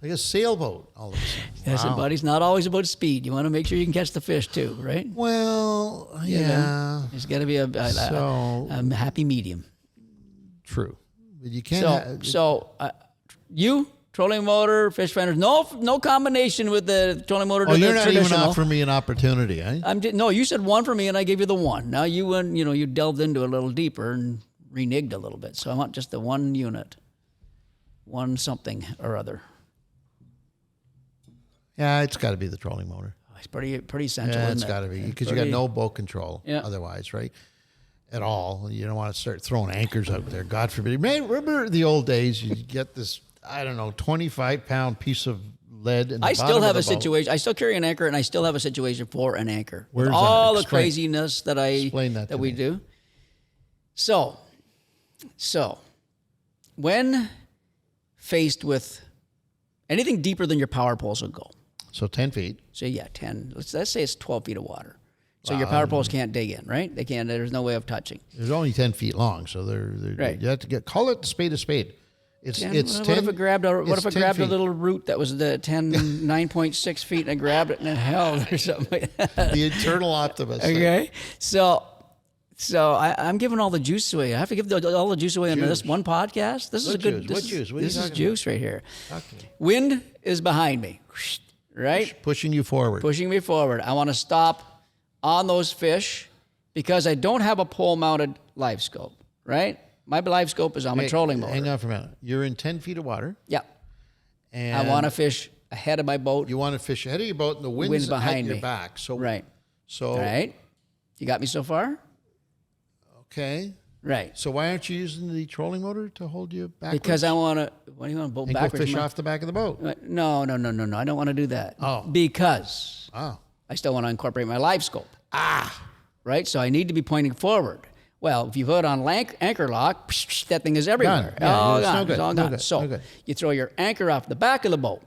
Speaker 2: like a sailboat. All of a sudden.
Speaker 3: Listen,
Speaker 2: Wow.
Speaker 3: buddy, it's not always about speed. You want to make sure you can catch the fish too, right?
Speaker 2: Well, yeah,
Speaker 3: There's got to be a happy medium.
Speaker 2: true. But you can't.
Speaker 3: You trolling motor, fish finders, no combination with the trolling motor.
Speaker 2: Oh,
Speaker 3: to
Speaker 2: you're
Speaker 3: the
Speaker 2: not even
Speaker 3: traditional.
Speaker 2: offering me an opportunity, eh?
Speaker 3: No, you said one for me, and I gave you the one. Now you went, you delved into it a little deeper and reneged a little bit. So I want just the one unit, one something or other.
Speaker 2: Yeah, it's got to be the trolling motor.
Speaker 3: It's pretty essential.
Speaker 2: Yeah,
Speaker 3: isn't
Speaker 2: it's
Speaker 3: it?
Speaker 2: got to be because you got no boat control
Speaker 3: Yeah.
Speaker 2: otherwise, right? At all. You don't want to start throwing anchors out there. God forbid. Man, remember the old days? You get this, 25-pound piece of lead. In the
Speaker 3: I still
Speaker 2: bottom
Speaker 3: have
Speaker 2: of
Speaker 3: a
Speaker 2: the boat.
Speaker 3: situation. I still carry an anchor, and I still have a situation for an anchor.
Speaker 2: Where's
Speaker 3: With
Speaker 2: that?
Speaker 3: all the
Speaker 2: Explain.
Speaker 3: craziness that
Speaker 2: Explain that to
Speaker 3: we
Speaker 2: me.
Speaker 3: do. So, when faced with anything deeper than your power poles will go.
Speaker 2: So 10 feet.
Speaker 3: So 10. Let's say it's 12 feet of water. So your power poles can't dig in, right? They can't. There's no way of touching.
Speaker 2: There's only 10 feet long, so they're
Speaker 3: Right.
Speaker 2: you have to call it a spade a spade. It's 10.
Speaker 3: What if I grabbed a
Speaker 2: it's 10
Speaker 3: a
Speaker 2: feet.
Speaker 3: little root that was the 9.6 feet and I grabbed it and it held or something like that?
Speaker 2: The eternal optimist.
Speaker 3: Okay, so I'm giving all the juice away. I have to give all the juice away on this one podcast. This is
Speaker 2: What
Speaker 3: a good.
Speaker 2: juice? What juice? What are you
Speaker 3: This is
Speaker 2: talking
Speaker 3: juice right here.
Speaker 2: Talk to me.
Speaker 3: Wind is behind me, right?
Speaker 2: Pushing you forward.
Speaker 3: Pushing me forward. I want to stop on those fish because I don't have a pole-mounted live scope, right? My live scope is on my
Speaker 2: Hey,
Speaker 3: trolling motor.
Speaker 2: Hang on for a minute. You're in 10 feet of water.
Speaker 3: Yeah.
Speaker 2: And
Speaker 3: I want to fish ahead of my boat.
Speaker 2: You want to fish ahead of your boat, and the wind's
Speaker 3: Wind's behind
Speaker 2: at your
Speaker 3: me.
Speaker 2: back. So
Speaker 3: Right.
Speaker 2: So
Speaker 3: Right. You got me so far?
Speaker 2: okay.
Speaker 3: Right.
Speaker 2: So why aren't you using the trolling motor to hold you backwards?
Speaker 3: Because I want to. What do you want to boat
Speaker 2: and go
Speaker 3: backwards?
Speaker 2: fish off the back of the boat.
Speaker 3: No. I don't want to do that.
Speaker 2: Oh.
Speaker 3: Because
Speaker 2: Oh.
Speaker 3: I still want to incorporate my live scope. Right. So I need to be pointing forward. Well, if you put it on anchor lock, that thing is everywhere.
Speaker 2: Gone. Yeah,
Speaker 3: all
Speaker 2: it's no
Speaker 3: gone.
Speaker 2: good.
Speaker 3: It's all
Speaker 2: No
Speaker 3: gone.
Speaker 2: good.
Speaker 3: So
Speaker 2: No good.
Speaker 3: you throw your anchor off the back of the boat.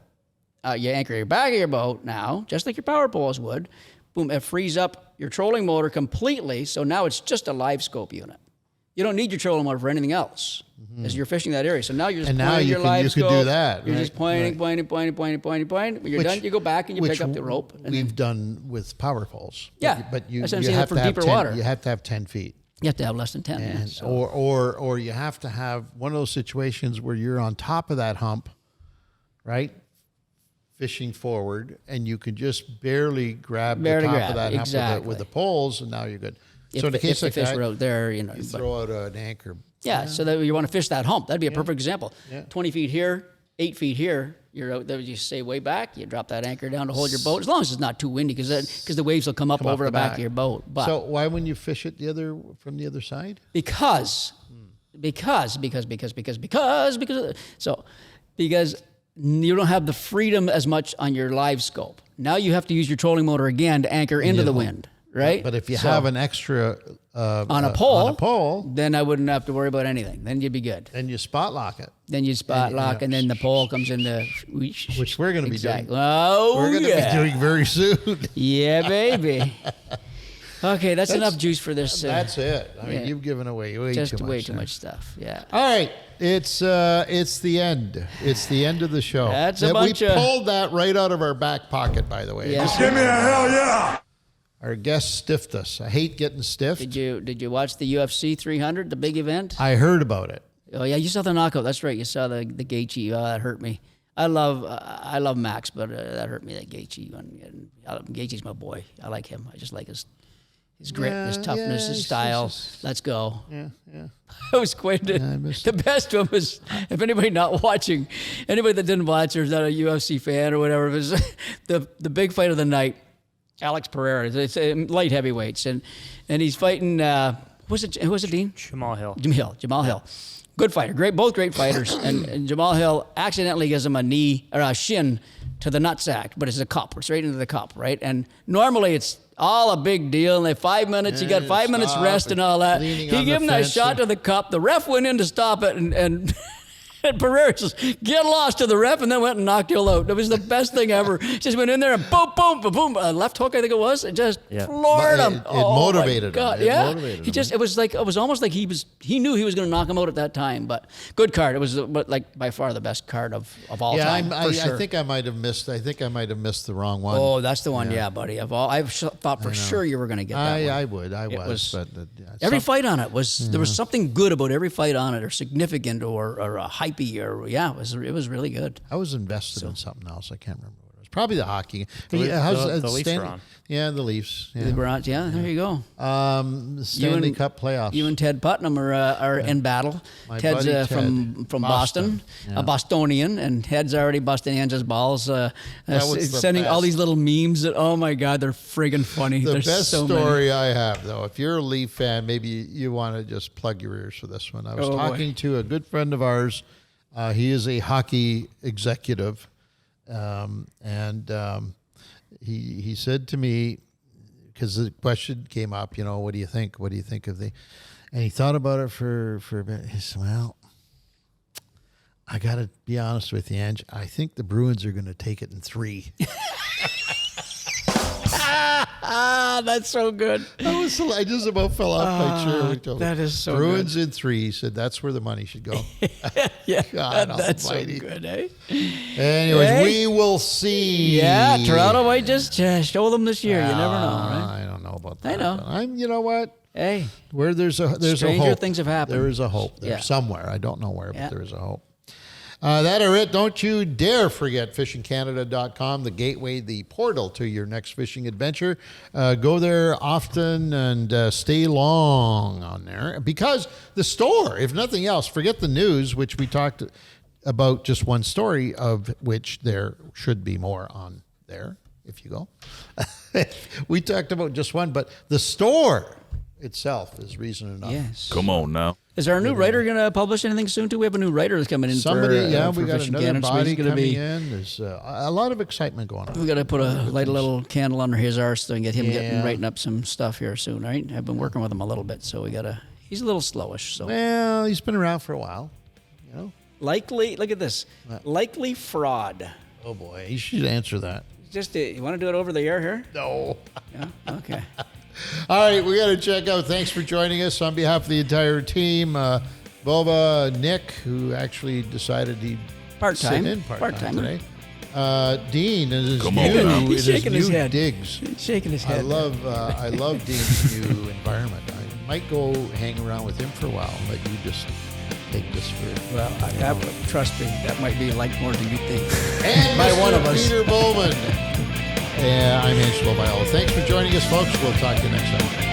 Speaker 3: You anchor your back of your boat now, just like your power poles would. Boom, it frees up your trolling motor completely. So now it's just a live scope unit. You don't need your trolling motor for anything else as you're fishing that area. So now you're just
Speaker 2: And now
Speaker 3: pointing
Speaker 2: you
Speaker 3: your
Speaker 2: can-
Speaker 3: live
Speaker 2: you
Speaker 3: scope.
Speaker 2: could do that,
Speaker 3: You're
Speaker 2: right?
Speaker 3: just pointing. When you're done, you go back and you pick up the rope. And
Speaker 2: We've done with power poles.
Speaker 3: Yeah,
Speaker 2: But you
Speaker 3: that's what I'm
Speaker 2: you
Speaker 3: saying,
Speaker 2: have
Speaker 3: for
Speaker 2: to have
Speaker 3: deeper
Speaker 2: 10,
Speaker 3: water.
Speaker 2: You have to have 10 feet.
Speaker 3: you have to have less than 10.
Speaker 2: And,
Speaker 3: so.
Speaker 2: or you have to have one of those situations where you're on top of that hump, right? Fishing forward, and you can just barely grab the top of that hump
Speaker 3: exactly.
Speaker 2: with the poles, and now you're good.
Speaker 3: If
Speaker 2: so in
Speaker 3: the,
Speaker 2: a case
Speaker 3: if the
Speaker 2: like
Speaker 3: fish
Speaker 2: that,
Speaker 3: were out there,
Speaker 2: you
Speaker 3: but-
Speaker 2: throw out an anchor.
Speaker 3: yeah, so that you want to fish that hump. That'd be a perfect example.
Speaker 2: Yeah.
Speaker 3: 20 feet here, 8 feet here. You're out there. You stay way back. You drop that anchor down to hold your boat, as long as it's not too windy, because the waves will come up over the back of your boat. But
Speaker 2: So why wouldn't you fish it from the other side?
Speaker 3: because you don't have the freedom as much on your live scope. Now you have to use your trolling motor again to anchor into the wind. right?
Speaker 2: But if you have an extra
Speaker 3: on a pole, then I wouldn't have to worry about anything. Then you'd be good.
Speaker 2: Then you spot lock it.
Speaker 3: Then you spot lock, and then the pole comes in the...
Speaker 2: Which we're going to be doing.
Speaker 3: Oh,
Speaker 2: we're going to be doing very soon.
Speaker 3: Yeah, baby. Okay, that's enough juice for this.
Speaker 2: That's it. I mean, you've given away way too much
Speaker 3: stuff. Yeah.
Speaker 2: All right, it's the end. It's the end of the show.
Speaker 3: That's a bunch
Speaker 2: we pulled that right out of our back pocket, by the way.
Speaker 3: Yes.
Speaker 10: Give me a hell yeah.
Speaker 2: Our guest stiffed us. I hate getting stiffed.
Speaker 3: Did you watch the UFC 300, the big event?
Speaker 2: I heard about it.
Speaker 3: Oh yeah, you saw the knockout. That's right. You saw the Gaethje. Oh, that hurt me. I love Max, but that hurt me. That Gaethje one. Gaethje's my boy. I like him. I just like his grit, his toughness, his style. Let's go.
Speaker 2: Yeah.
Speaker 3: It was quite the best one was, if anybody not watching, anybody that didn't watch or is not a UFC fan or whatever, it was the big fight of the night. Alex Pereira. It's light heavyweights, and he's fighting. Who was it, Dean?
Speaker 4: Jamal Hill.
Speaker 3: Jamal Hill. Good fighter. Both great fighters. and Jamal Hill accidentally gives him a knee or a shin to the nutsack, but it's a cup. It's right into the cup, right? And normally it's all a big deal. And they 5 minutes, you got 5 minutes rest and all that. He gave him that shot to the cup. The ref went in to stop it, and Pereira just get lost to the ref and then went and knocked Hill out. It was the best thing ever. Just went in there and boom, boom, boom, boom. Left hook, I think it was. It just floored him.
Speaker 2: It motivated him.
Speaker 3: It motivated him. It was almost like he knew he was going to knock him out at that time. But good card. It was like by far the best card of all time.
Speaker 2: I think I might have missed the wrong one.
Speaker 3: Oh, that's the one. Yeah, buddy. I thought for sure you were going to get that one.
Speaker 2: I was. But
Speaker 3: every fight on it was there was something good about every fight on it, or significant, or hypey, or it was really good.
Speaker 2: I was invested in something else. I can't remember what it was. Probably the hockey.
Speaker 4: The Leafs are on.
Speaker 2: Yeah, the Leafs. Yeah.
Speaker 3: The Browns. Yeah, there you go.
Speaker 2: Stanley Cup playoffs.
Speaker 3: You and Ted Putnam are in battle.
Speaker 2: My
Speaker 3: Ted's
Speaker 2: buddy Ted.
Speaker 3: From Boston, a Bostonian, and Ted's already busting Angela's balls, sending all these little memes that, oh my God, they're friggin' funny.
Speaker 2: The
Speaker 3: There's
Speaker 2: best
Speaker 3: so
Speaker 2: story
Speaker 3: many.
Speaker 2: I have, though, if you're a Leaf fan, maybe you want to just plug your ears for this one. I was talking to a good friend of ours. He is a hockey executive, and he said to me, because the question came up, what do you think? What do you think of the? And he thought about it for a bit. He said, well, I got to be honest with you, Ange. I think the Bruins are going to take it in 3.
Speaker 3: That's so good.
Speaker 2: I just about fell off my chair.
Speaker 3: That is so
Speaker 2: Bruins
Speaker 3: good.
Speaker 2: in 3. He said that's where the money should go.
Speaker 3: Yeah,
Speaker 2: God
Speaker 3: that's
Speaker 2: almighty.
Speaker 3: so good, eh?
Speaker 2: Anyways, we will see.
Speaker 3: Yeah, Toronto might just show them this year. You never know, right?
Speaker 2: I don't know about that.
Speaker 3: I know.
Speaker 2: You know what?
Speaker 3: Hey,
Speaker 2: Where there's a
Speaker 3: stranger
Speaker 2: hope.
Speaker 3: things have happened.
Speaker 2: There is a hope. There's
Speaker 3: Yeah.
Speaker 2: somewhere. I don't know where, but there is a hope. That are it. Don't you dare forget fishingcanada.com, the gateway, the portal to your next fishing adventure. Go there often and stay long on there, because the store, if nothing else, forget the news, which we talked about just one story, of which there should be more on there if you go. We talked about just one, but the store itself is reason enough.
Speaker 3: Yes.
Speaker 10: Come on now.
Speaker 3: Is our new writer going to publish anything soon, too? We have a new writer that's coming in.
Speaker 2: We got
Speaker 3: Fishing
Speaker 2: another
Speaker 3: Canada, so
Speaker 2: body
Speaker 3: he's gonna
Speaker 2: coming
Speaker 3: be,
Speaker 2: in. There's a lot of excitement going on.
Speaker 3: We got to light a little candle under his arse and get him writing up some stuff here soon, right? I've been working with him a little bit, so he's a little slowish. So
Speaker 2: Well, he's been around for a while.
Speaker 3: likely, look at this, likely fraud.
Speaker 2: Oh boy, you should answer that.
Speaker 3: Just you want to do it over the air here?
Speaker 2: No.
Speaker 3: Yeah. Okay.
Speaker 2: All right, we got to check out. Thanks for joining us on behalf of the entire team. Boba, Nick, who actually decided he'd sit in part-time today. Dean and his
Speaker 3: He's shaking his head.
Speaker 2: digs.
Speaker 3: He's shaking his head.
Speaker 2: I love Dean's new environment. I might go hang around with him for a while, but you just take this for.
Speaker 3: Well, trust me, that might be like more than you think.
Speaker 2: And
Speaker 3: By
Speaker 2: Mr.
Speaker 3: one of us.
Speaker 2: Peter Bowman. I'm Angelo Viola. Thanks for joining us, folks. We'll talk to you next time.